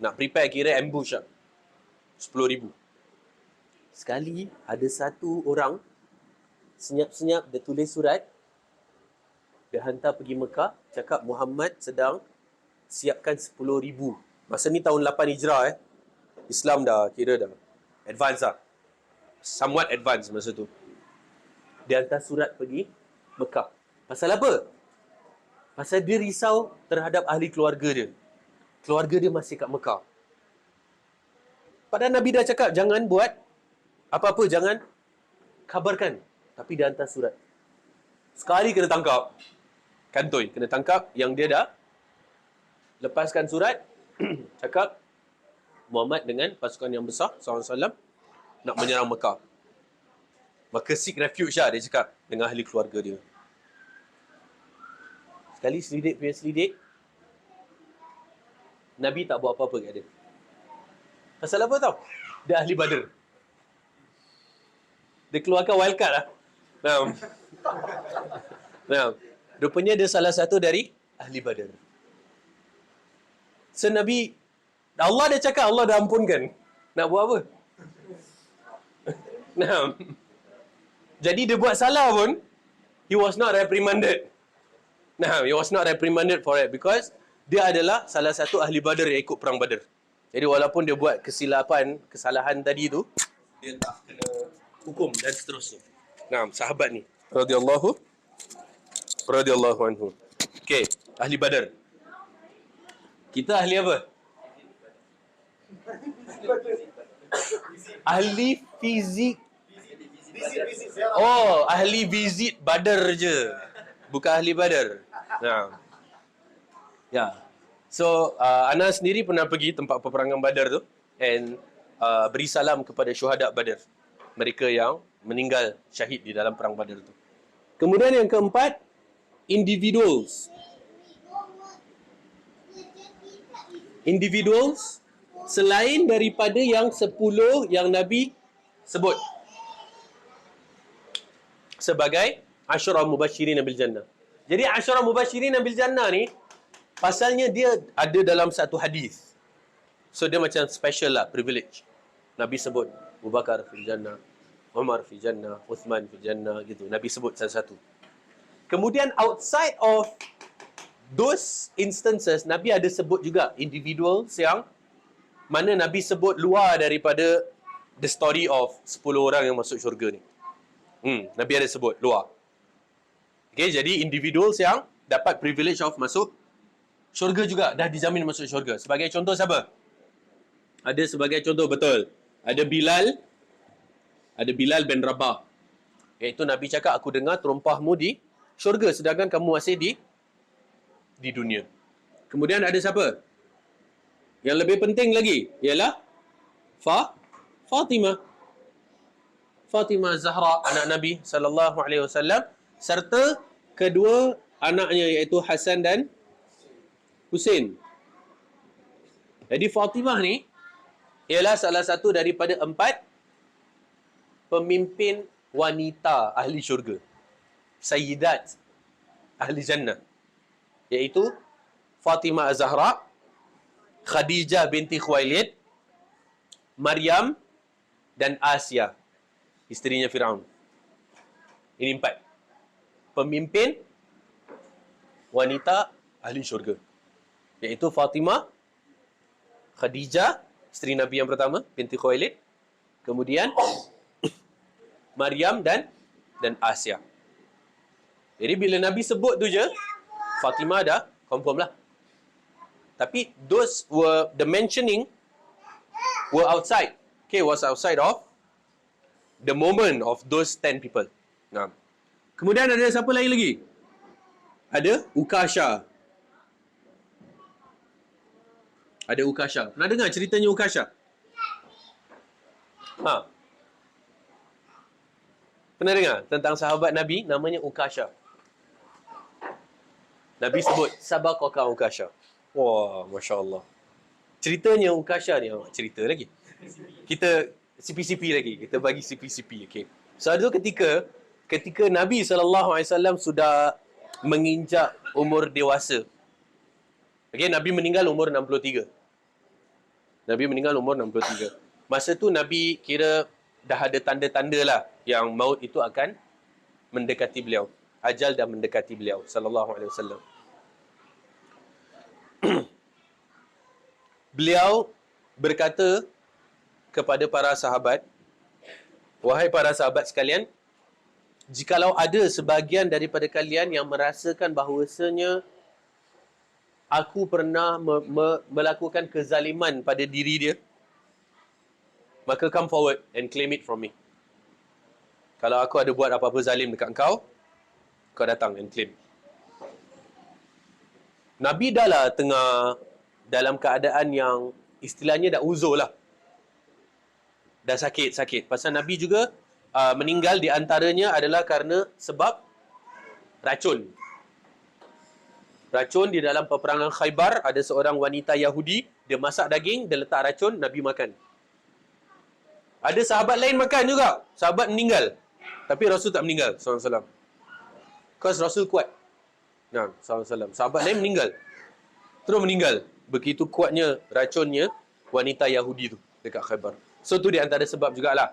Nak prepare, kira ambush lah. 10,000. Sekali ada satu orang senyap-senyap dia tulis surat, dia hantar pergi Mekah, cakap Muhammad sedang siapkan 10,000. Masa ni tahun 8 Hijrah Islam dah kira dah advance lah. Somewhat advance masa tu. Dia hantar surat pergi Mekah. Pasal apa? Pasal dia risau terhadap ahli keluarga dia. Keluarga dia masih kat Mekah. Padahal Nabi dah cakap, jangan buat apa-apa, jangan khabarkan. Tapi dia hantar surat. Sekali kena tangkap. Kantoi, kena tangkap. Yang dia dah lepaskan surat. Cakap, Muhammad dengan pasukan yang besar, SAW, nak menyerang Mekah. Maka seek refuge lah, dia cakap, dengan ahli keluarga dia. Sekali selidik. Nabi tak buat apa-apa kat dia. Pasal apa tau? Dia ahli Badar. Dia keluarkan wildcard lah. Nah, rupanya dia salah satu dari ahli Badar. So Nabi, Allah dah cakap, Allah dah ampunkan. Nak buat apa? Nah, jadi dia buat salah pun, he was not reprimanded. Nah, he was not reprimanded for it because dia adalah salah satu ahli Badar yang ikut perang Badar. Jadi walaupun dia buat kesalahan tadi tu, dia tak kena hukum dan seterusnya. Nah, sahabat ni radhiyallahu anhu. Okey, ahli Badar. Kita ahli apa? Ahli fizik. Oh, ahli visit Badar je. Bukan ahli Badar. Nah. Ya. So, Ana sendiri pernah pergi tempat peperangan Badar tu and beri salam kepada syuhada Badar. Mereka yang meninggal syahid di dalam perang Badar tu. Kemudian yang keempat, individuals. Individuals selain daripada yang 10 yang Nabi sebut. sebagai Asyara Mubasyirin bil Jannah. Jadi Asyara Mubasyirin bil Jannah ni pasalnya dia ada dalam satu hadis. So dia macam special lah, privilege. Nabi sebut Abu Bakar fil Jannah, Umar fil Jannah, Uthman fil Jannah gitu. Nabi sebut satu-satu. Kemudian outside of those instances, Nabi ada sebut juga individuals yang mana Nabi sebut luar daripada the story of 10 orang yang masuk syurga ni. Nabi ada sebut luar. Okay, jadi individuals yang dapat privilege of masuk syurga juga, dah dijamin masuk syurga. Sebagai contoh siapa? Ada sebagai contoh, betul. Ada Bilal bin Rabah. Iaitu Nabi cakap, aku dengar terumpahmu di syurga sedangkan kamu masih di dunia. Kemudian ada siapa? Yang lebih penting lagi ialah Fatimah. Fatimah Zahra, anak Nabi sallallahu alaihi wasallam, serta kedua anaknya iaitu Hasan dan Husain. Jadi Fatimah ni ialah salah satu daripada 4 pemimpin wanita ahli syurga, Sayyidat ahli jannah, iaitu Fatimah Az-Zahra, Khadijah binti Khuwailid, Maryam dan Asia, isterinya Firaun. Ini 4 pemimpin wanita ahli syurga, iaitu Fatimah, Khadijah, isteri Nabi yang pertama binti Khuwailid, kemudian Maryam dan Asia. Jadi bila Nabi sebut tu je, Fatimah dah confirm lah. Tapi those were the mentioning were outside. Okay, was outside of the moment of those 10 people. Nah. Kemudian ada siapa lain lagi? Ada Ukasha. Ada Ukasha. Pernah dengar ceritanya Ukasha? Pernah dengar tentang sahabat Nabi namanya Ukasha? Nabi sebut sabaqaka Ukasha. Wah, Masya Allah. Ceritanya Ukasha ni, cerita lagi. Kita CP-CP lagi. Kita bagi CP-CP. Okay. So, ada ketika Nabi SAW sudah menginjak umur dewasa. Okay, Nabi meninggal umur 63. Nabi meninggal umur 63. Masa tu Nabi kira dah ada tanda-tanda lah yang maut itu akan mendekati beliau. Ajal dah mendekati beliau sallallahu alaihi wasallam. Beliau berkata kepada para sahabat, wahai para sahabat sekalian, jikalau ada sebahagian daripada kalian yang merasakan bahawasanya aku pernah melakukan kezaliman pada diri dia, maka come forward and claim it from me. Kalau aku ada buat apa-apa zalim dekat kau datang and claim. Nabi dah lah tengah dalam keadaan yang istilahnya dah uzur lah. Dah sakit-sakit. Pasal Nabi juga meninggal di antaranya adalah kerana sebab racun. Racun di dalam peperangan Khaybar, ada seorang wanita Yahudi, dia masak daging, dia letak racun, Nabi makan. Ada sahabat lain makan juga. Sahabat meninggal. Tapi Rasul tak meninggal, SAW. Because Rasul kuat. Nah, SAW. Sahabat lain meninggal. Terus meninggal. Begitu kuatnya racunnya wanita Yahudi tu dekat Khaybar. So, tu di antara sebab jugalah.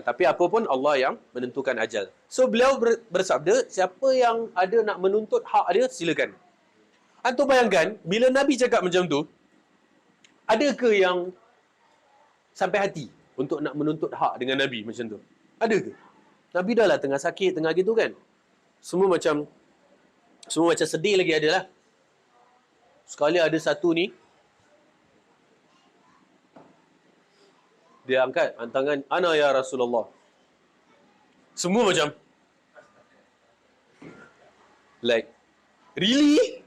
Tapi apa pun Allah yang menentukan ajal. So, beliau bersabda, siapa yang ada nak menuntut hak dia, silakan. Antum bayangkan, bila Nabi cakap macam tu, ada ke yang sampai hati untuk nak menuntut hak dengan Nabi macam tu? Ada ke? Nabi dah lah tengah sakit, tengah gitu kan. Semua macam sedih lagi ada lah. Sekali ada satu ni, dia angkat tangan, ana ya Rasulullah. Semua macam, like, really?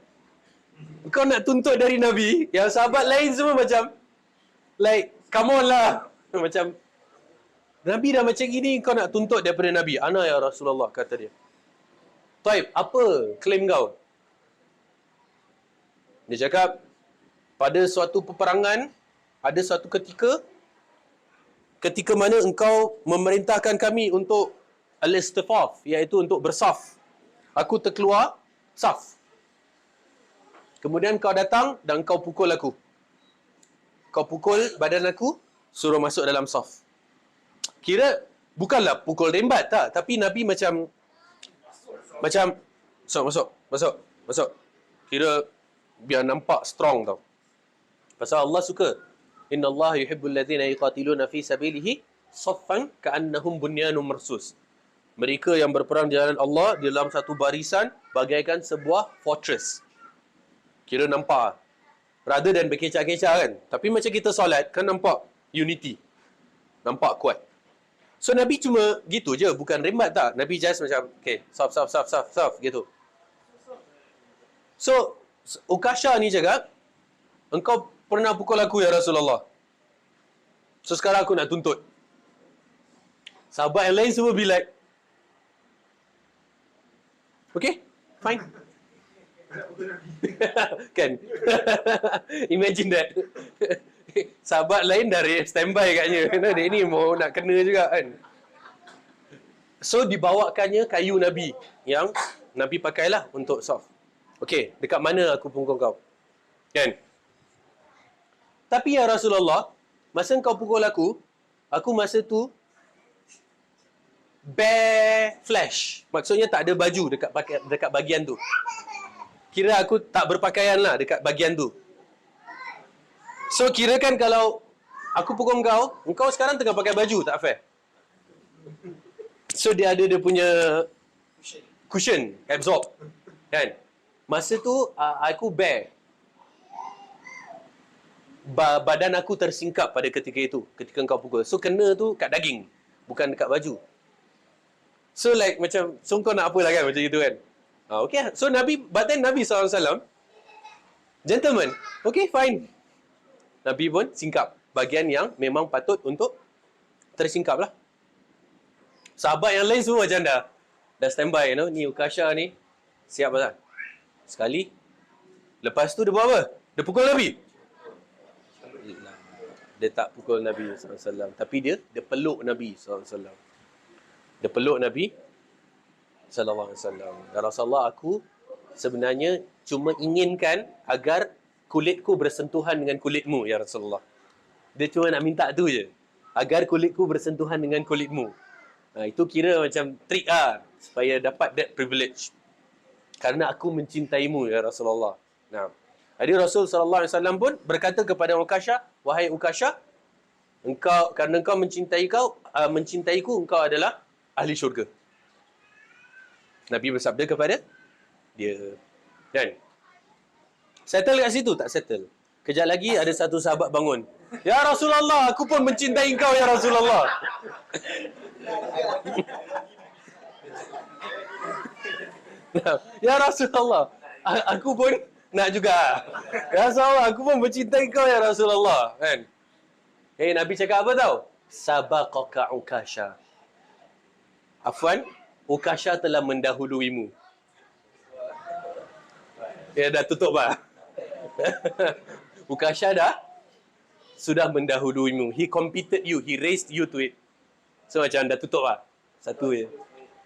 Kau nak tuntut dari Nabi? Yang sahabat lain semua macam, like, come on lah. Macam, Nabi dah macam gini, kau nak tuntut daripada Nabi. Ana ya Rasulullah, kata dia. Taib, apa klaim kau? Dia cakap, pada suatu peperangan, ada suatu ketika mana engkau memerintahkan kami untuk al-istifaf, iaitu untuk bersaf. Aku terkeluar saf. Kemudian kau datang dan kau pukul aku. Kau pukul badan aku, suruh masuk dalam saf. Kira bukanlah pukul rembat tak, tapi Nabi macam masuk. Kira biar nampak strong tau. Pasal Allah suka. Inna Allah yuhibbul ladzina yuqatiluna fi sabilihi saffan ka'annahum bunyanun marsus. Mereka yang berperang di jalan Allah di dalam satu barisan bagaikan sebuah fortress. Kira nampak. Rather than berkecah-kecah kan. Tapi macam kita solat kan nampak unity. Nampak kuat. So Nabi cuma gitu je, bukan rembat tak. Nabi just macam okay, saf gitu. So Ukasha ni cakap, engkau pernah pukul aku ya Rasulullah. So sekarang aku nak tuntut. Sahabat yang lain semua be like, okay, fine. Kan? Imagine that. Sahabat lain dari standby katnya. Dia ni mau nak kena juga kan. So dibawakannya kayu Nabi yang Nabi pakailah untuk saf. Okay, dekat mana aku pukul kau? Kan? Tapi ya Rasulullah, masa kau pukul aku masa tu bare flesh. Maksudnya tak ada baju dekat bahagian tu. Kira aku tak berpakaian lah dekat bahagian tu. So kira kan kalau aku pukul engkau sekarang tengah pakai baju, tak fair. So dia punya cushion, absorb. Kan? Masa tu aku bare. Badan aku tersingkap pada ketika itu, ketika engkau pukul. So kena tu kat daging, bukan dekat baju. So like macam, so kau nak apa lah kan macam itu kan. Okay, so but then Nabi SAW, gentleman, okay fine. Nabi pun singkap bahagian yang memang patut untuk tersingkap lah. Sahabat yang lain semua macam dah standby, ni Ukasha ni siap lah. Sekali, lepas tu dia buat apa? Dia pukul Nabi. Dia tak pukul Nabi SAW, tapi dia peluk Nabi SAW. Dia peluk Nabi SAW. Ya Rasulullah, aku sebenarnya cuma inginkan agar kulitku bersentuhan dengan kulitmu, ya Rasulullah. Dia cuma nak minta tu je. Agar kulitku bersentuhan dengan kulitmu. Itu kira macam trik lah, supaya dapat that privilege. Kerana aku mencintaimu, ya Rasulullah. Nah, jadi Rasul SAW pun berkata kepada Ukasha, wahai Ukasha, kerana engkau mencintaiku, engkau adalah ahli syurga. Nabi bersabda kepada dia. Kan? Settle kat situ? Tak settle. Kejap lagi ada satu sahabat bangun. Ya Rasulullah, aku pun mencintai engkau ya Rasulullah. Ya Rasulullah, aku pun nak juga. Ya Rasulullah, aku pun mencintai kau ya Rasulullah. Kan? Nabi cakap apa tau? Sabaqaka Ukasha. Afwan, Ukasha telah mendahuluimu. Ya dah tutup lah. Ukasha sudah mendahuluimu. He competed you. He raised you to it. So macam dah tutup lah. Satu je.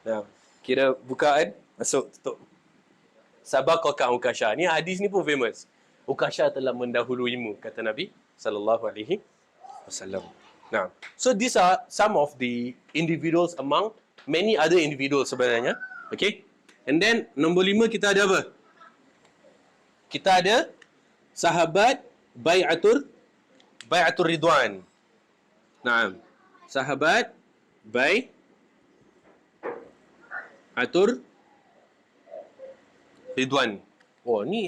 Nah, kira buka kan? Masuk, tutup. Sabaqaka Ukasha. Ni hadis ni pun famous. Ukasha telah mendahuluimu, kata Nabi sallallahu alaihi wasallam. Nah, so these are some of the individuals among many other individuals sebenarnya. Okay? And then nombor 5 kita ada apa? Kita ada sahabat Bai'atur Ridwan. Nah, sahabat Bai'atur Ridwan. Oh, ni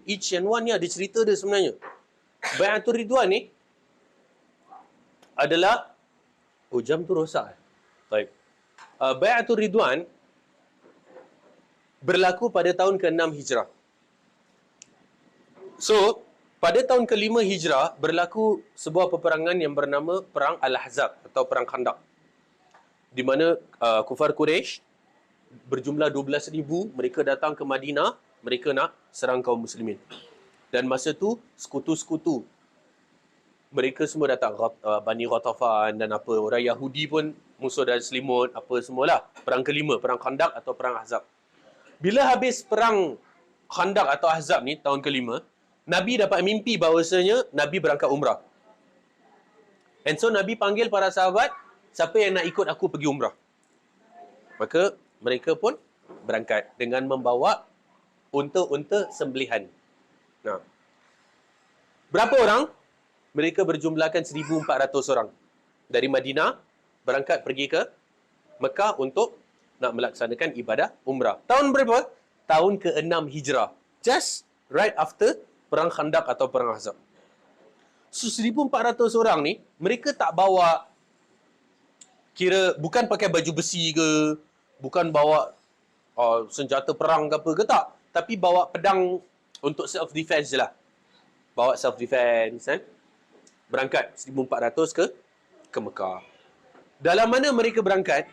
each and one ni ada cerita dia sebenarnya. Bai'atur Ridwan ni adalah jam tu rosak. Baik. Bai'atur Ridwan berlaku pada tahun ke-6 Hijrah. So, pada tahun ke-5 Hijrah berlaku sebuah peperangan yang bernama Perang Al-Ahzab atau Perang Khandaq. Di mana kufar Quraisy berjumlah 12,000, mereka datang ke Madinah, mereka nak serang kaum muslimin. Dan masa tu sekutu-sekutu mereka semua datang, Bani Ghatafan dan apa, orang Yahudi pun musuh dan selimut, apa semualah. Perang kelima, perang Khandaq atau perang Ahzab. Bila habis perang Khandaq atau Ahzab ni, tahun kelima, Nabi dapat mimpi bahawasanya Nabi berangkat umrah. And so Nabi panggil para sahabat, siapa yang nak ikut aku pergi umrah? Maka mereka pun berangkat dengan membawa unta-unta sembelihan. Nah, berapa orang? Mereka berjumlahkan 1,400 orang. Dari Madinah, berangkat pergi ke Mekah untuk nak melaksanakan ibadah umrah. Tahun berapa? Tahun ke-6 Hijrah. Just right after perang Khandaq atau perang Ahzab. So, 1,400 orang ni, mereka tak bawa, kira bukan pakai baju besi ke, bukan bawa senjata perang ke apa ke, tak. Tapi bawa pedang untuk self-defense je lah. Bawa self-defense, berangkat 1,400 ke Mekah. Dalam mana mereka berangkat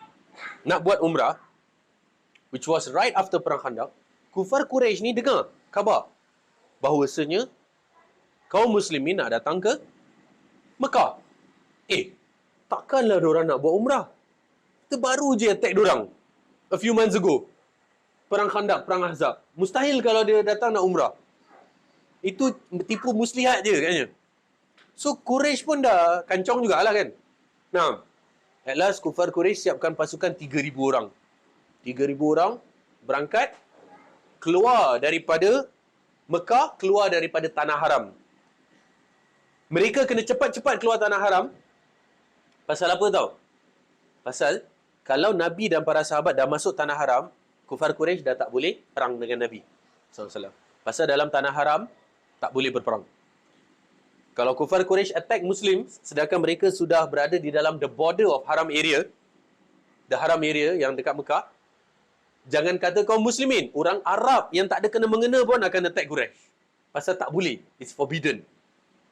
nak buat umrah, which was right after perang Khandaq, kufar Quraisy ni dengar khabar bahawasanya kaum muslimin nak datang ke Mekah. Takkanlah diorang nak buat umrah? Kita baru je attack diorang a few months ago. Perang Khandaq, perang Ahzab. Mustahil kalau dia datang nak umrah. Itu tipu muslihat je katanya. So, Quraisy pun dah kancong jugalah kan. Nah, at last kufar Quraisy siapkan pasukan 3,000 orang. 3,000 orang berangkat, keluar daripada Mekah, keluar daripada Tanah Haram. Mereka kena cepat-cepat keluar Tanah Haram. Pasal apa tau? Pasal, kalau Nabi dan para sahabat dah masuk Tanah Haram, kufar Quraisy dah tak boleh perang dengan Nabi SAW. Pasal dalam Tanah Haram, tak boleh berperang. Kalau kufar Quraisy attack Muslim, sedangkan mereka sudah berada di dalam the border of Haram area, the Haram area yang dekat Mekah, jangan kata kaum Muslimin, orang Arab yang tak ada kena-mengena pun akan attack Quraisy. Pasal tak boleh. It's forbidden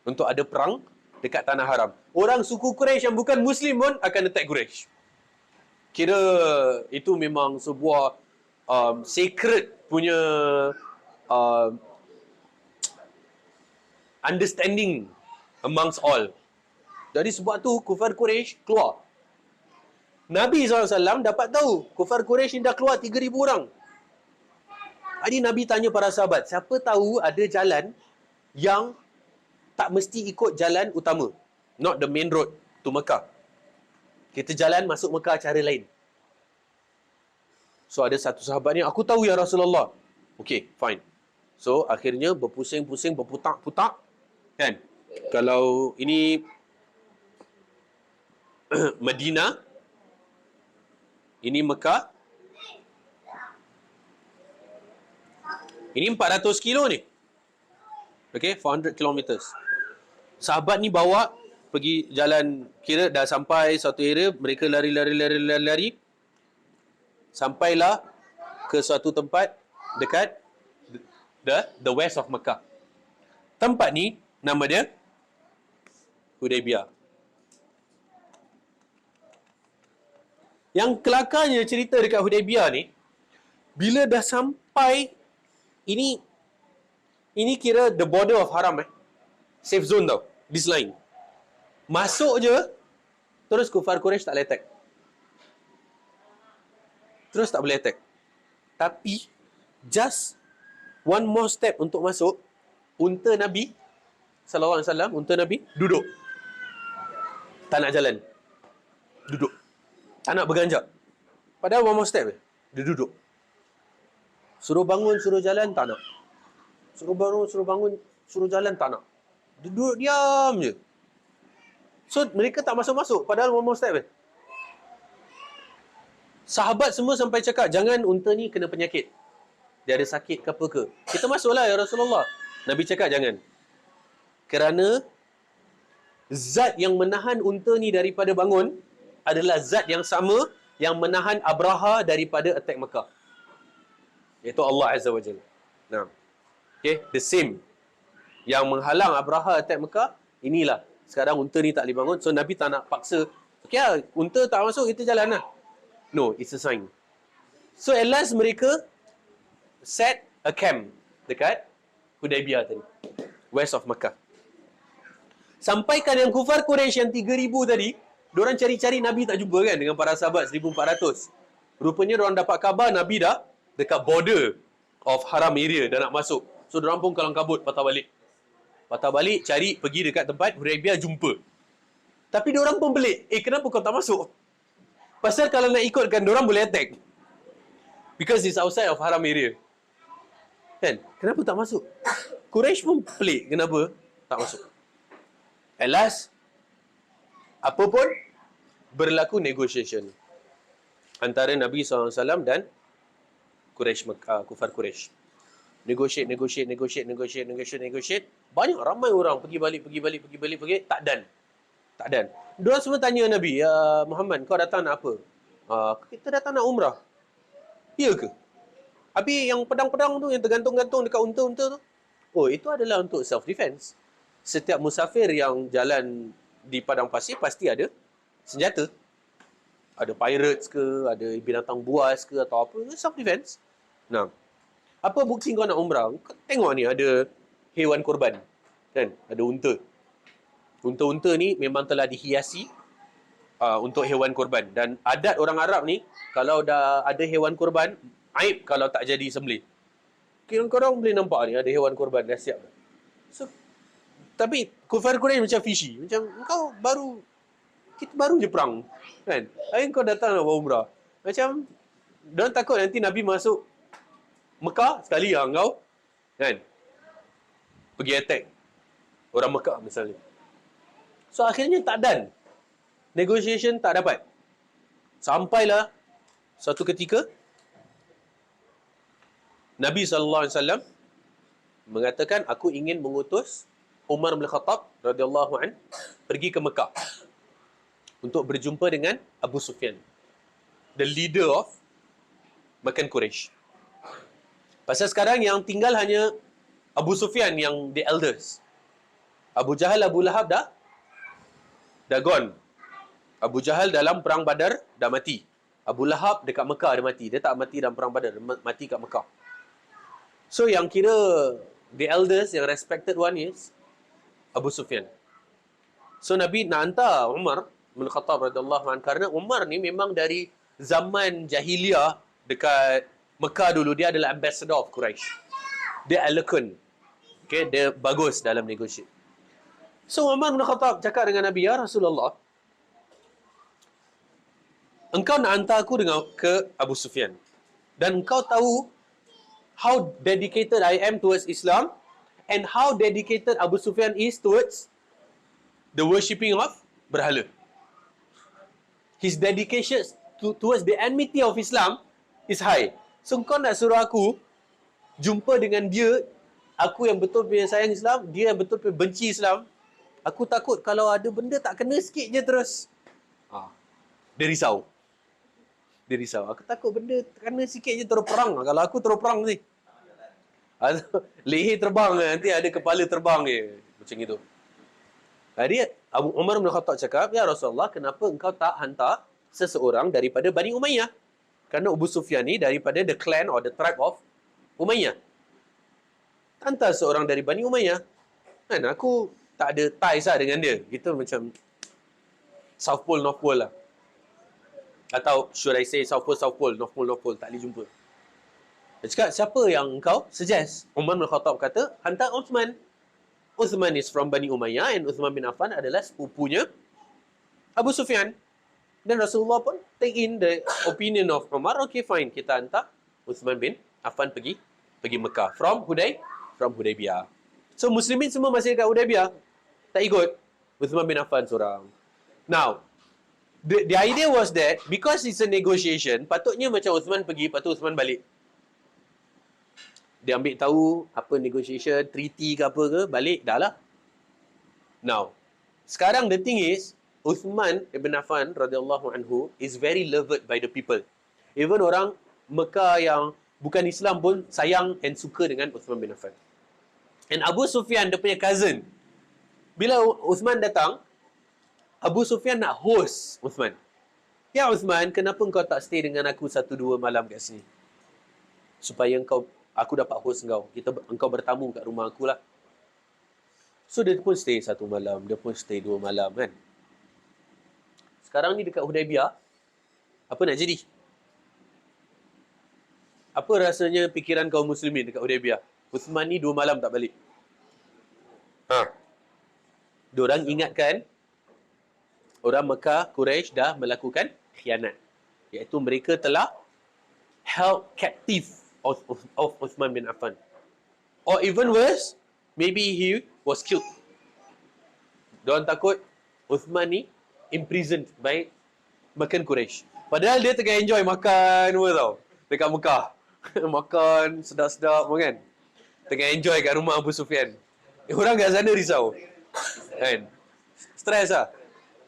untuk ada perang dekat Tanah Haram. Orang suku Quraisy yang bukan Muslim pun akan attack Quraisy. Kira itu memang sebuah sacred punya understanding amongst all. Jadi sebab tu kufar Quraisy keluar. Nabi SAW dapat tahu kufar Quraisy dah keluar 3,000 orang. Jadi Nabi tanya para sahabat, siapa tahu ada jalan yang tak mesti ikut jalan utama. Not the main road to Mekah. Kita jalan masuk Mekah cara lain. So ada satu sahabat ni, aku tahu ya Rasulullah. Okay, fine. So akhirnya berpusing-pusing, berputak-putak. Kan? Kalau ini Madinah, ini Mekah, ini 400 kilo ni. Okay, 400 kilometers. Sahabat ni bawa pergi jalan, kira dah sampai satu area, mereka lari. Sampailah ke suatu tempat dekat the west of Mekah. Tempat ni nama dia Hudaybiyah. Yang kelakarnya cerita dekat Hudaybiyah ni, bila dah sampai, ini kira the border of Haram, safe zone tau, this line. Masuk je, terus kufar Quraisy tak boleh attack. Terus tak boleh attack. Tapi, just one more step untuk masuk, unta Nabi SAW, unta Nabi, duduk. Tak nak jalan. Duduk. Tak nak berganjak. Padahal one more step, dia duduk. Suruh bangun, suruh jalan, tak nak. Suruh bangun, suruh jalan, tak nak. Dia duduk diam je. So, mereka tak masuk-masuk, padahal one more step. Sahabat semua sampai cakap, jangan unta ni kena penyakit. Dia ada sakit ke apa ke. Kita masuklah ya Rasulullah. Nabi cakap jangan. Kerana zat yang menahan unta ni daripada bangun adalah zat yang sama yang menahan Abraha daripada attack Mekah. Iaitu Allah Azza wa Jalla. Nah. Okay, the same. Yang menghalang Abraha attack Mekah, inilah. Sekarang unta ni tak boleh bangun. So Nabi tak nak paksa. Okay lah, unta tak masuk, kita jalan lah. No, it's a sign. So at last mereka set a camp dekat Hudaybiyah tadi, west of Mekah. Sampaikan yang kufar Quraisy yang 3,000 tadi, diorang cari-cari Nabi tak jumpa kan dengan para sahabat 1,400. Rupanya diorang dapat khabar Nabi dah dekat border of haram area, dah nak masuk. So diorang pun kalang kabut patah balik. Patah balik, cari, pergi dekat tempat Hudaibiyah, jumpa. Tapi diorang pun pelik. Kenapa kau tak masuk? Pasal kalau nak ikutkan, diorang boleh attack. Because it's outside of haram area. Kan? Kenapa tak masuk? Quraisy pun pelik. Kenapa tak masuk? At last, apa pun, berlaku negotiation antara Nabi SAW dan Quraisy Mekah, kufar Quraisy. Negotiate. Banyak, ramai orang pergi balik. Tak dan. Diorang semua tanya Nabi, "Ya Muhammad, kau datang nak apa?" Kita datang nak umrah. Ya ke? Habis yang pedang-pedang tu, yang tergantung-gantung dekat unta-unta tu, itu adalah untuk self-defense. Setiap musafir yang jalan di padang pasir pasti ada senjata. Ada pirates ke, ada binatang buas ke atau apa, self-defense. Nah, apa bukti kau nak umrah? Tengok ni, ada hewan korban. Kan? Ada unta. Unta-unta ni memang telah dihiasi untuk hewan korban. Dan adat orang Arab ni, kalau dah ada hewan korban, aib kalau tak jadi sembelih. Korang boleh nampak ni, ada hewan korban dah siap. So, tapi kufar Quraisy macam fishy. Macam, kita baru je perang. Kan? Hari kau datang nak buat umrah. Macam, diorang takut nanti Nabi masuk Mekah, sekali lah kau. Kan? Pergi attack orang Mekah misalnya. So, akhirnya tak dan. Negotiation tak dapat. Sampailah suatu ketika, Nabi SAW mengatakan, aku ingin mengutus Umar bin Khattab radhiyallahu an pergi ke Mekah untuk berjumpa dengan Abu Sufyan, the leader of Mekah Quraisy. Pasal sekarang yang tinggal hanya Abu Sufyan yang the elders. Abu Jahal, Abu Lahab dah gone. Abu Jahal dalam perang Badar dah mati. Abu Lahab dekat Mekah dia mati. Dia tak mati dalam perang Badar, dia mati kat Mekah. So yang kira the elders, yang respected one is Abu Sufyan. So Nabi nak hantar Umar bin Khattab radhiyallahu anhu, karena Umar ni memang dari zaman jahiliah dekat Mekah dulu, dia adalah ambassador of Quraisy. Dia eloquent. Okay, dia bagus dalam negotiate. So Umar bin Khattab cakap dengan Nabi, "Ya Rasulullah, engkau nak hantar aku ke Abu Sufyan. Dan engkau tahu how dedicated I am towards Islam and how dedicated Abu Sufyan is towards the worshipping of berhala. His dedication towards the enmity of Islam is high. So engkau nak suruh aku jumpa dengan dia, aku yang betul punya sayang Islam, dia yang betul punya benci Islam. Aku takut kalau ada benda tak kena sikit je terus." Dia risau. Aku takut benda kena sikit je terus perang. Kalau aku terus perang ni, leher terbang, nanti ada kepala terbang je. Macam itu. Jadi Abu Umar bin Khattab cakap, "Ya Rasulullah, kenapa engkau tak hantar seseorang daripada Bani Umayyah?" Kerana Abu Sufyan ni daripada the clan or the tribe of Umayyah. Hantar seorang dari Bani Umayyah. Kan aku tak ada ties lah dengan dia. Kita macam South Pole, North Pole lah. Atau should I say South Pole, North Pole, tak boleh jumpa. Dia cakap, siapa yang engkau suggest? Umar bin Khattab kata, hantar Uthman. Uthman is from Bani Umayyah, and Uthman bin Affan adalah sepupunya Abu Sufyan. Dan Rasulullah pun take in the opinion of Umar. Okay, fine, kita hantar Uthman bin Affan pergi Mekah from Hudaibiyah. So Muslimin semua masih dekat Hudaibiyah, tak ikut. Uthman bin Affan seorang. Now, the idea was that because it's a negotiation, patutnya macam Uthman pergi, patut Uthman balik. Dia ambil tahu apa negotiation, treaty ke apa ke, balik dah lah. Now, sekarang the thing is, Uthman ibn Affan radhiyallahu anhu is very loved by the people. Even orang Mekah yang bukan Islam pun sayang and suka dengan Uthman bin Affan. And Abu Sufyan, dia punya cousin, bila Uthman datang, Abu Sufyan nak host Uthman. "Ya Uthman, kenapa engkau tak stay dengan aku 1-2 malam kat sini? Supaya aku dapat host engkau. Engkau bertamu kat rumah aku lah." So dia pun stay 1 malam, dia pun stay 2 malam kan. Sekarang ni dekat Hudaibiyah, apa nak jadi? Apa rasanya fikiran kaum muslimin dekat Hudaibiyah? Uthman ni 2 malam tak balik. Diorang ingatkan orang Mekah, Quraisy dah melakukan khianat, iaitu mereka telah held captive of Uthman bin Affan. Or even worse, maybe he was killed. Diorang takut Uthman ni imprisoned by Mekah Quraisy. Padahal dia tengah enjoy makan apa tau dekat Mekah. Makan sedap-sedap kan. Tengah enjoy kat rumah Abu Sufyan. Orang kat sana risau. Kan? Stres lah.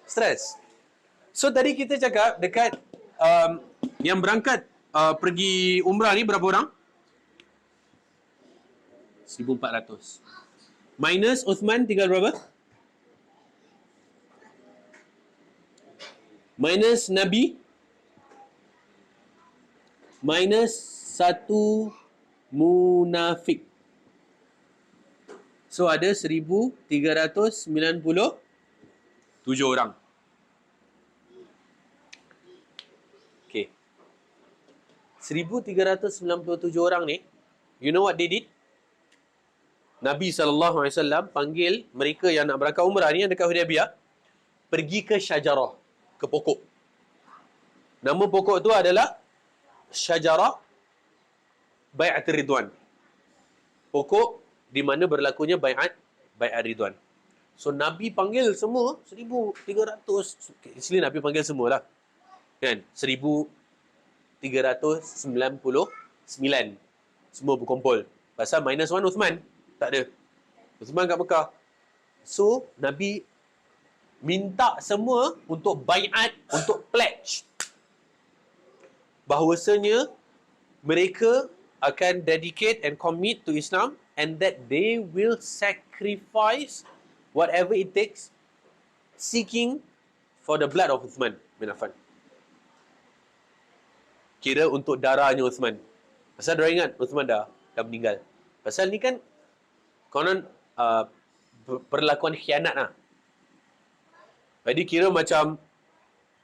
Stres. So tadi kita cakap dekat yang berangkat pergi umrah ni berapa orang? 1,400. Minus Uthman tinggal berapa? Minus Nabi. Minus 1 munafik. So ada 1,397 orang. Okay. 1,397 orang ni, you know what they did? Nabi SAW panggil mereka yang nak berangkat umrah ni yang dekat Hudaibiyah, pergi ke syajarah, ke pokok. Nama pokok tu adalah Syajarah Bai'atul Ridwan. Pokok di mana berlakunya bai'at Ridwan. So Nabi panggil semua 1,300. Actually Nabi panggil semua lah. Kan? 1,399. Semua berkumpul. Pasal minus 1 Uthman. Tak ada. Uthman kat Mekah. So Nabi minta semua untuk bai'at, untuk pledge bahawasanya mereka akan dedicate and commit to Islam, and that they will sacrifice whatever it takes seeking for the blood of Uthman bin Affan. Kira untuk darahnya Uthman. Pasal diorang ingat Uthman dah meninggal. Pasal ni kan konon perlakuan khianat lah. Jadi kira macam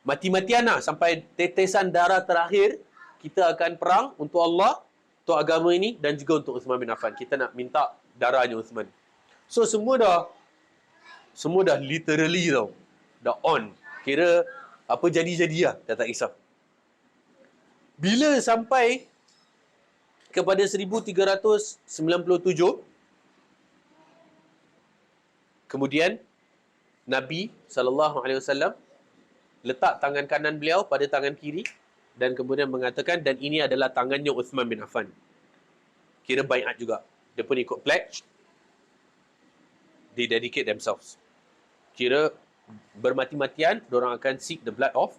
mati-matian lah. Sampai tetesan darah terakhir, kita akan perang untuk Allah, untuk agama ini, dan juga untuk Uthman bin Affan. Kita nak minta darahnya Uthman. So semua dah literally tau. Dah on. Kira apa jadi-jadi lah. Dah tak kisah. Bila sampai kepada 1,397, kemudian Nabi SAW letak tangan kanan beliau pada tangan kiri dan kemudian mengatakan, dan ini adalah tangannya Uthman bin Affan. Kira bai'at juga. Dia pun ikut pledge. They dedicate themselves. Kira bermati-matian, diorang akan seek the blood of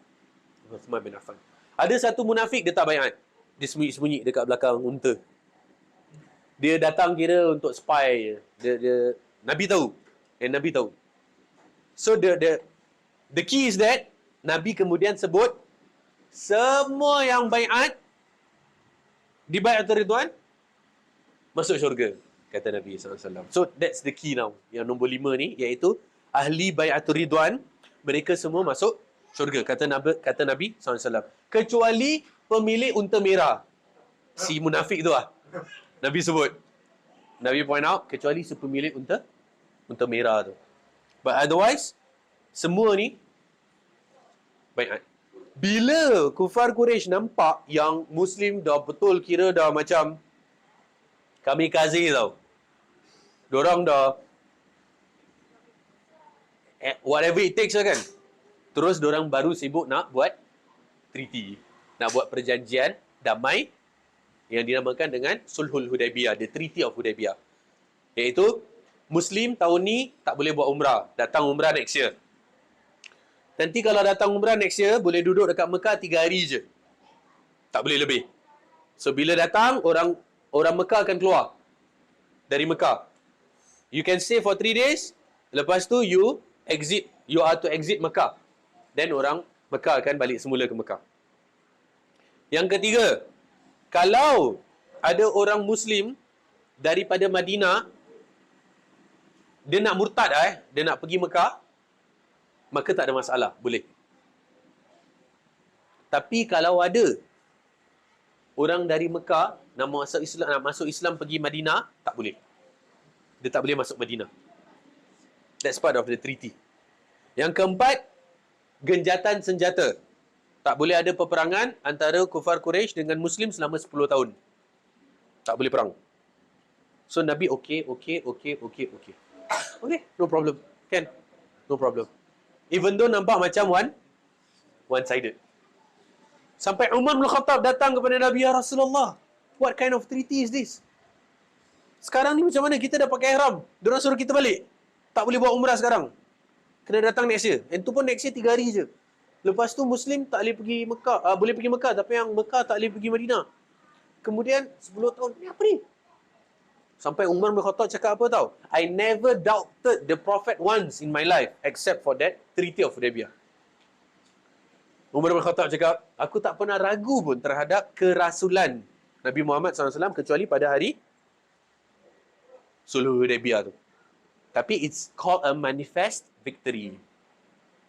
Uthman bin Affan. Ada satu munafik, dia tak bai'at. Dia sembunyi-sembunyi dekat belakang unta. Dia datang kira untuk spy. Dia Nabi tahu. Nabi tahu. So the key is that Nabi kemudian sebut semua yang bai'at di Bai'atul Ridwan masuk syurga, kata Nabi SAW. So that's the key now. Yang nombor 5 ni, iaitu ahli Bai'atul Ridwan, mereka semua masuk syurga, kata Nabi SAW. Kecuali pemilik unta merah. Si munafik tu lah. Nabi sebut. Nabi point out, kecuali si pemilik unta merah tu. But otherwise, semua ni bai'at. Bila kufar Quraisy nampak yang Muslim dah betul kira dah macam kamikaze tau. Diorang dah whatever it takes lah kan. Terus diorang baru sibuk nak buat treaty. Nak buat perjanjian damai yang dinamakan dengan Sulhul Hudaibiyah, the Treaty of Hudaibiyah. Iaitu Muslim tahun ni tak boleh buat umrah. Datang umrah next year. Nanti kalau datang umrah next year, boleh duduk dekat Mekah 3 hari je. Tak boleh lebih. So bila datang, orang Mekah akan keluar dari Mekah. You can stay for 3 days. Lepas tu you are to exit Mekah. Then orang Mekah akan balik semula ke Mekah. Yang ketiga, kalau ada orang Muslim daripada Madinah dia nak murtad dia nak pergi Mekah, maka tak ada masalah, boleh. Tapi kalau ada orang dari Mekah nak masuk Islam pergi Madinah, tak boleh. Dia tak boleh masuk Madinah. That's part of the treaty. Yang keempat, genjatan senjata. Tak boleh ada peperangan antara kufar Quraisy dengan Muslim selama 10 tahun. Tak boleh perang. So Nabi okay. Okay, no problem. Can? No problem. Even though nampak macam one-sided. Sampai Umar bin Khattab datang kepada Nabi, ya Rasulullah, what kind of treaty is this? Sekarang ni macam mana? Kita dah pakai ihram. Diorang suruh kita balik. Tak boleh buat umrah sekarang. Kena datang next year. And tu pun next year 3 hari je. Lepas tu Muslim tak boleh pergi Mekah. Boleh pergi Mekah, tapi yang Mekah tak boleh pergi Madinah. Kemudian 10 tahun, ni apa ni? Sampai Umar bin Khattab cakap apa tau? I never doubted the Prophet once in my life except for that Treaty of Hudaybiyah. Umar bin Khattab cakap, aku tak pernah ragu pun terhadap kerasulan Nabi Muhammad SAW kecuali pada hari Sulh Hudaybiyah tu. Tapi it's called a manifest victory.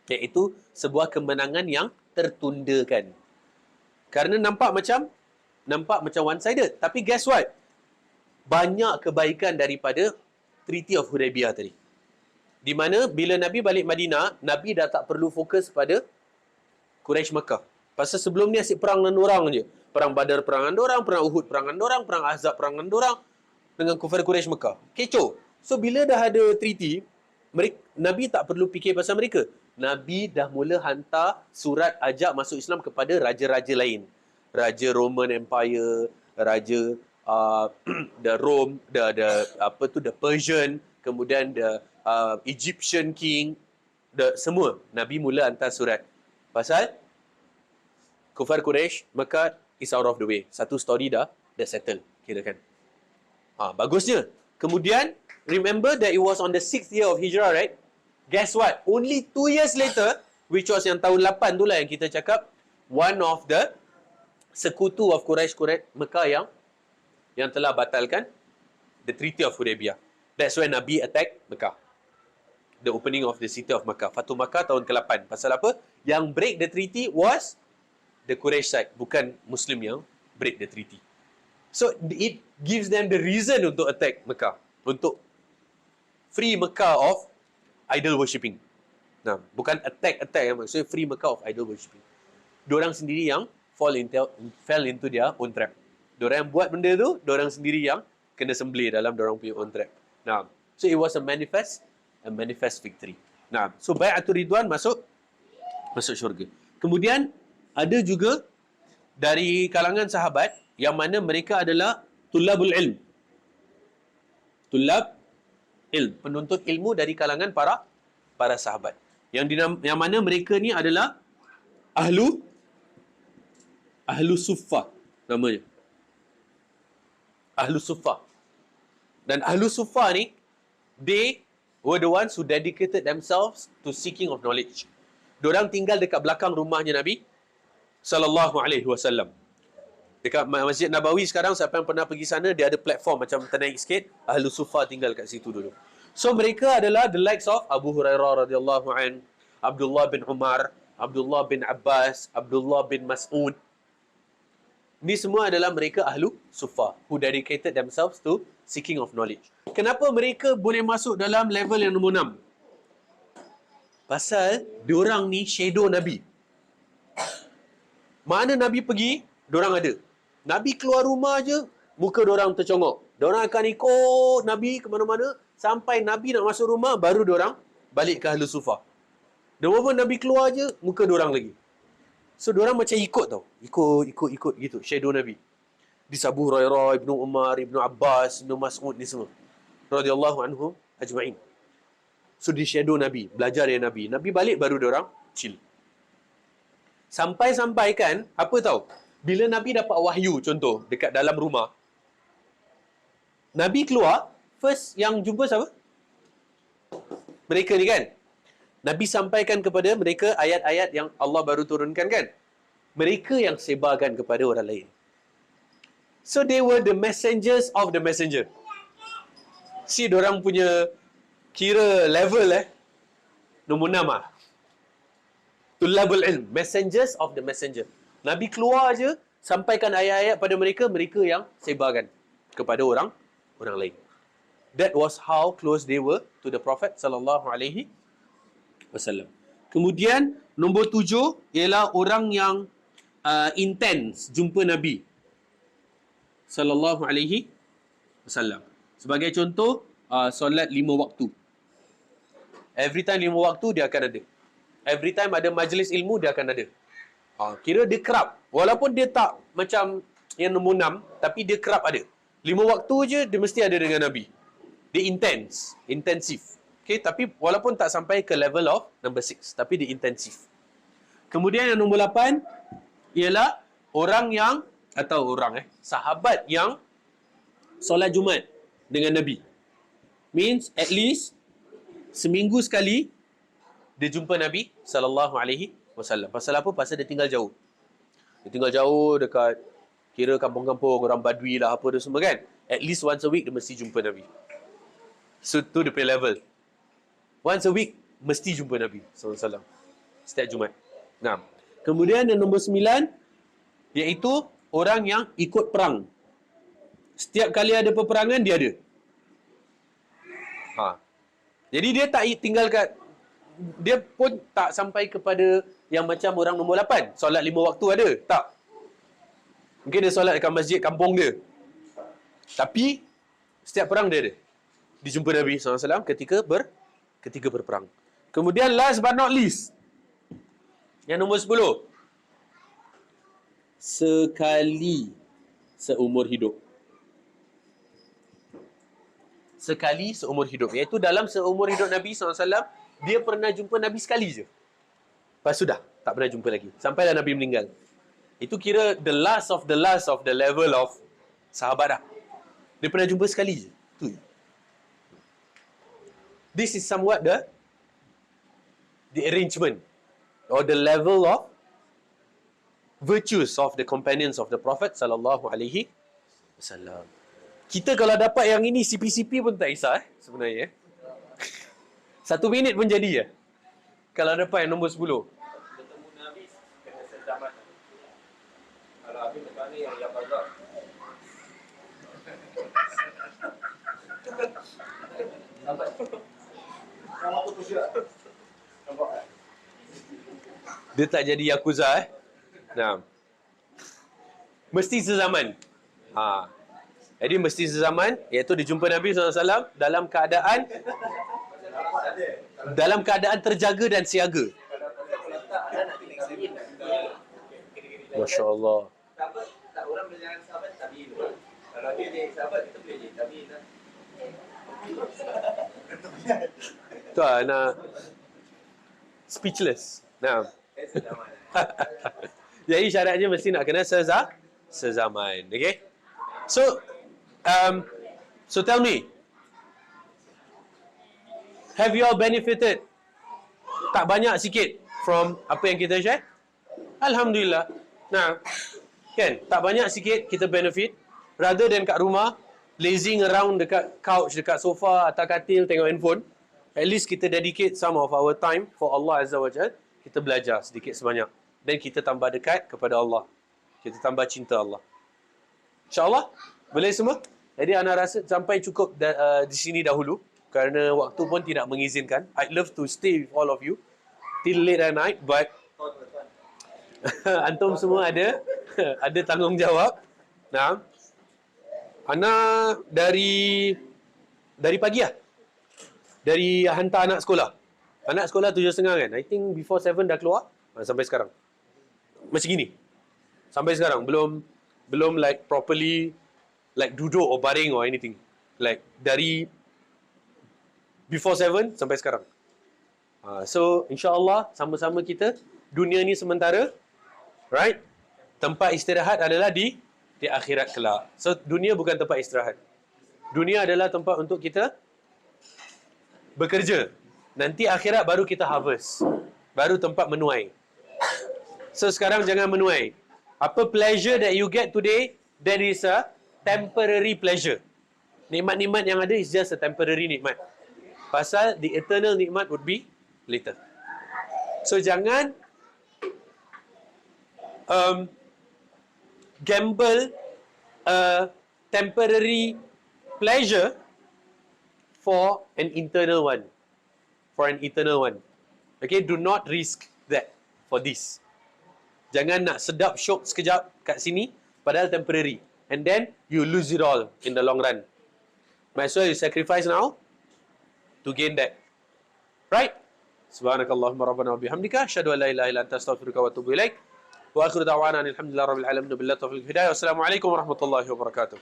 Iaitu sebuah kemenangan yang tertundakan. Kerana nampak macam one-sided. Tapi guess what? Banyak kebaikan daripada Treaty of Hudaybiyah tadi. Di mana bila Nabi balik Madinah, Nabi dah tak perlu fokus pada Quraisy Mekah. Pasal sebelum ni asyik perang dengan orang je. Perang Badar perangan dorang, perang Uhud perangan dorang, perang Ahzab perangan dorang dengan kufar Quraisy Mekah. Kecoh. So bila dah ada treaty, Nabi tak perlu fikir pasal mereka. Nabi dah mula hantar surat ajak masuk Islam kepada raja-raja lain. Raja Roman Empire, raja the Rome, the Persian, kemudian the Egyptian king, semua Nabi mula hantar surat. Pasal kufar Quraisy Mekah is out of the way. Satu story dah settle, kira kan. Bagusnya. Kemudian remember that it was on the 6th year of Hijrah, right? Guess what? Only 2 years later, which was yang tahun 8 tu lah yang kita cakap, one of the sekutu of Quraisy Mekah yang telah batalkan the Treaty of Hudaybiyah. That's when Nabi attack Mekah. The opening of the city of Mekah. Fatu Mekah tahun ke-8. Pasal apa? Yang break the treaty was the Quraisy side, bukan Muslim yang break the treaty. So it gives them the reason untuk attack Mekah, untuk free Mekah of idol worshipping. Nah, bukan attack yang maksudnya free Mekah of idol worshipping. Diorang sendiri yang fell into their own trap. Diorang yang buat benda tu, diorang sendiri yang kena sembelih dalam diorang punya own trap. Nah, so it was a manifest victory. Nah, so Bai'atul Ridwan masuk syurga. Kemudian ada juga dari kalangan sahabat yang mana mereka adalah tulabul ilm. Tulab ilm, penuntut ilmu dari kalangan para sahabat. Yang mana mereka ni adalah ahlu suffah namanya. Ahlu suffah. Dan ahlu suffah ni, they were the ones who dedicated themselves to seeking of knowledge. Diorang tinggal dekat belakang rumahnya Nabi sallallahu alaihi wasallam. Dekat Masjid Nabawi sekarang, siapa yang pernah pergi sana, dia ada platform macam ternaik sikit, ahlu suffah tinggal kat situ dulu. So mereka adalah the likes of Abu Hurairah radhiyallahu an, Abdullah bin Umar, Abdullah bin Abbas, Abdullah bin Mas'ud. Ni semua adalah mereka ahlu suffah who dedicated themselves to seeking of knowledge. Kenapa mereka boleh masuk dalam level yang nombor 6? Pasal diorang ni shadow Nabi. Mana Nabi pergi, diorang ada. Nabi keluar rumah je, muka diorang tercongok. Diorang akan ikut Nabi ke mana-mana, sampai Nabi nak masuk rumah, baru diorang balik ke ahlu suffah. Dan walaupun Nabi keluar je, muka diorang lagi. So diorang macam ikut tau. Ikut gitu. Shadow Nabi. Di Abu Hurairah, Ibnu Umar, Ibnu Abbas, Ibnu Mas'ud ni semua. Radhiyallahu anhum ajma'in. So di shadow Nabi. Belajar dari Nabi. Nabi balik baru diorang chill. Sampai kan, apa tau? Bila Nabi dapat wahyu, contoh, dekat dalam rumah. Nabi keluar, first yang jumpa siapa? Mereka ni kan? Nabi sampaikan kepada mereka ayat-ayat yang Allah baru turunkan kan? Mereka yang sebarkan kepada orang lain. So they were the messengers of the messenger. Si dorang punya Kira level nombor 6 lah. Tulabul ilm, messengers of the messenger. Nabi keluar je, sampaikan ayat-ayat pada mereka, mereka yang sebarkan kepada orang lain. That was how close they were to the Prophet sallallahu alaihi wasallam. Kemudian nombor 7 ialah orang yang intense jumpa Nabi sallallahu alaihi wasallam. Sebagai contoh, solat 5 waktu. Every time 5 waktu dia akan ada. Every time ada majlis ilmu dia akan ada. Kira dia kerap. Walaupun dia tak macam yang nombor 6, tapi dia kerap ada. 5 waktu je dia mesti ada dengan Nabi. Dia intense, intensif. Okay, tapi walaupun tak sampai ke level of number 6, tapi dia intensif. Kemudian yang nombor 8 ialah orang yang, atau sahabat yang solat Jumaat dengan Nabi. Means at least seminggu sekali dia jumpa Nabi sallallahu alaihi wasallam. Pasal apa? Pasal dia tinggal jauh. Dia tinggal jauh dekat kira kampung-kampung, orang Badui lah apa dia semua kan. At least once a week dia mesti jumpa Nabi. So tu dia punya level. Once a week mesti jumpa Nabi sallallahu alaihi wasallam. Setiap Jumaat. Nah. Kemudian yang nombor 9 iaitu orang yang ikut perang. Setiap kali ada peperangan dia ada. Jadi dia tak tinggal kat, dia pun tak sampai kepada yang macam orang nombor 8. Solat 5 waktu ada. Tak. Mungkin dia solat dekat masjid kampung dia. Tapi, setiap perang dia ada. Dijumpa Nabi SAW ketika berperang. Kemudian last but not least. Yang nombor 10. Sekali seumur hidup. Sekali seumur hidup. Iaitu dalam seumur hidup Nabi SAW, dia pernah jumpa Nabi sekali je. Lepas sudah, tak pernah jumpa lagi. Sampailah Nabi meninggal. Itu kira the last of the level of sahabat dah. Dia pernah jumpa sekali je. Tu. This is somewhat the arrangement or the level of virtues of the companions of the Prophet sallallahu alaihi wasallam. Kita kalau dapat yang ini CP-CP pun tak kisah sebenarnya. 1 minit pun jadi ya. Kalau dapat yang nombor 10. Bertemu Nabi kena sezaman. Kalau habis dekat ni yang bagak. Nampak? Nama tu pusat. Nampak tak? Dia tak jadi Yakuza Nah. Mesti sezaman. Jadi mesti sezaman, iaitu dia jumpa Nabi SAW dalam keadaan terjaga dan siaga. Masya Allah. Tak orang berjalan sahabat tak bila. Kalau dia jadi sahabat kita boleh jadi tapi Tu lah, nak speechless. Nah. Jadi syaratnya mesti nak kena sezaman. Okay? So tell me, have you all benefited? Tak banyak sikit from apa yang kita share? Alhamdulillah. Nah, kan? Tak banyak sikit kita benefit. Rather than kat rumah, lazing around dekat couch, dekat sofa, atas katil, tengok handphone. At least kita dedicate some of our time for Allah Azza wa Jal. Kita belajar sedikit sebanyak. Dan kita tambah dekat kepada Allah. Kita tambah cinta Allah. InsyaAllah. Boleh semua? Jadi Ana rasa sampai cukup di sini dahulu. Kerana waktu pun tidak mengizinkan. I'd love to stay with all of you till late at night. But antum semua ada tanggungjawab. Nah, Ana dari pagi lah. Dari hantar anak sekolah. Anak sekolah 7.30 kan. I think before 7 dah keluar. Sampai sekarang. Macam gini. Sampai sekarang. Belum like properly like duduk or baring or anything. Like dari before 7 sampai sekarang. So insyaAllah sama-sama kita. Dunia ni sementara. Right? Tempat istirahat adalah di akhirat kelak. So dunia bukan tempat istirahat. Dunia adalah tempat untuk kita bekerja. Nanti akhirat baru kita harvest. Baru tempat menuai. So sekarang jangan menuai. Apa pleasure that you get today, that is a temporary pleasure. Nikmat-nikmat yang ada is just a temporary nikmat. Pasal the eternal nikmat would be later. So jangan gamble a temporary pleasure for an internal one. For an eternal one. Okay, do not risk that for this. Jangan nak sedap syok sekejap kat sini, padahal temporary. And then, you lose it all in the long run. Might as well you sacrifice now to gain that. Right? Subhanakallahumma rabbana wa bihamdika. Asyhadu an la ilaha illa anta astaghfiruka wa atubu ilaik. Wa akhiru da'wana alhamdulillahi rabbil alamin. Billahi taufiq hidayah. Wassalamualaikum warahmatullahi wabarakatuh.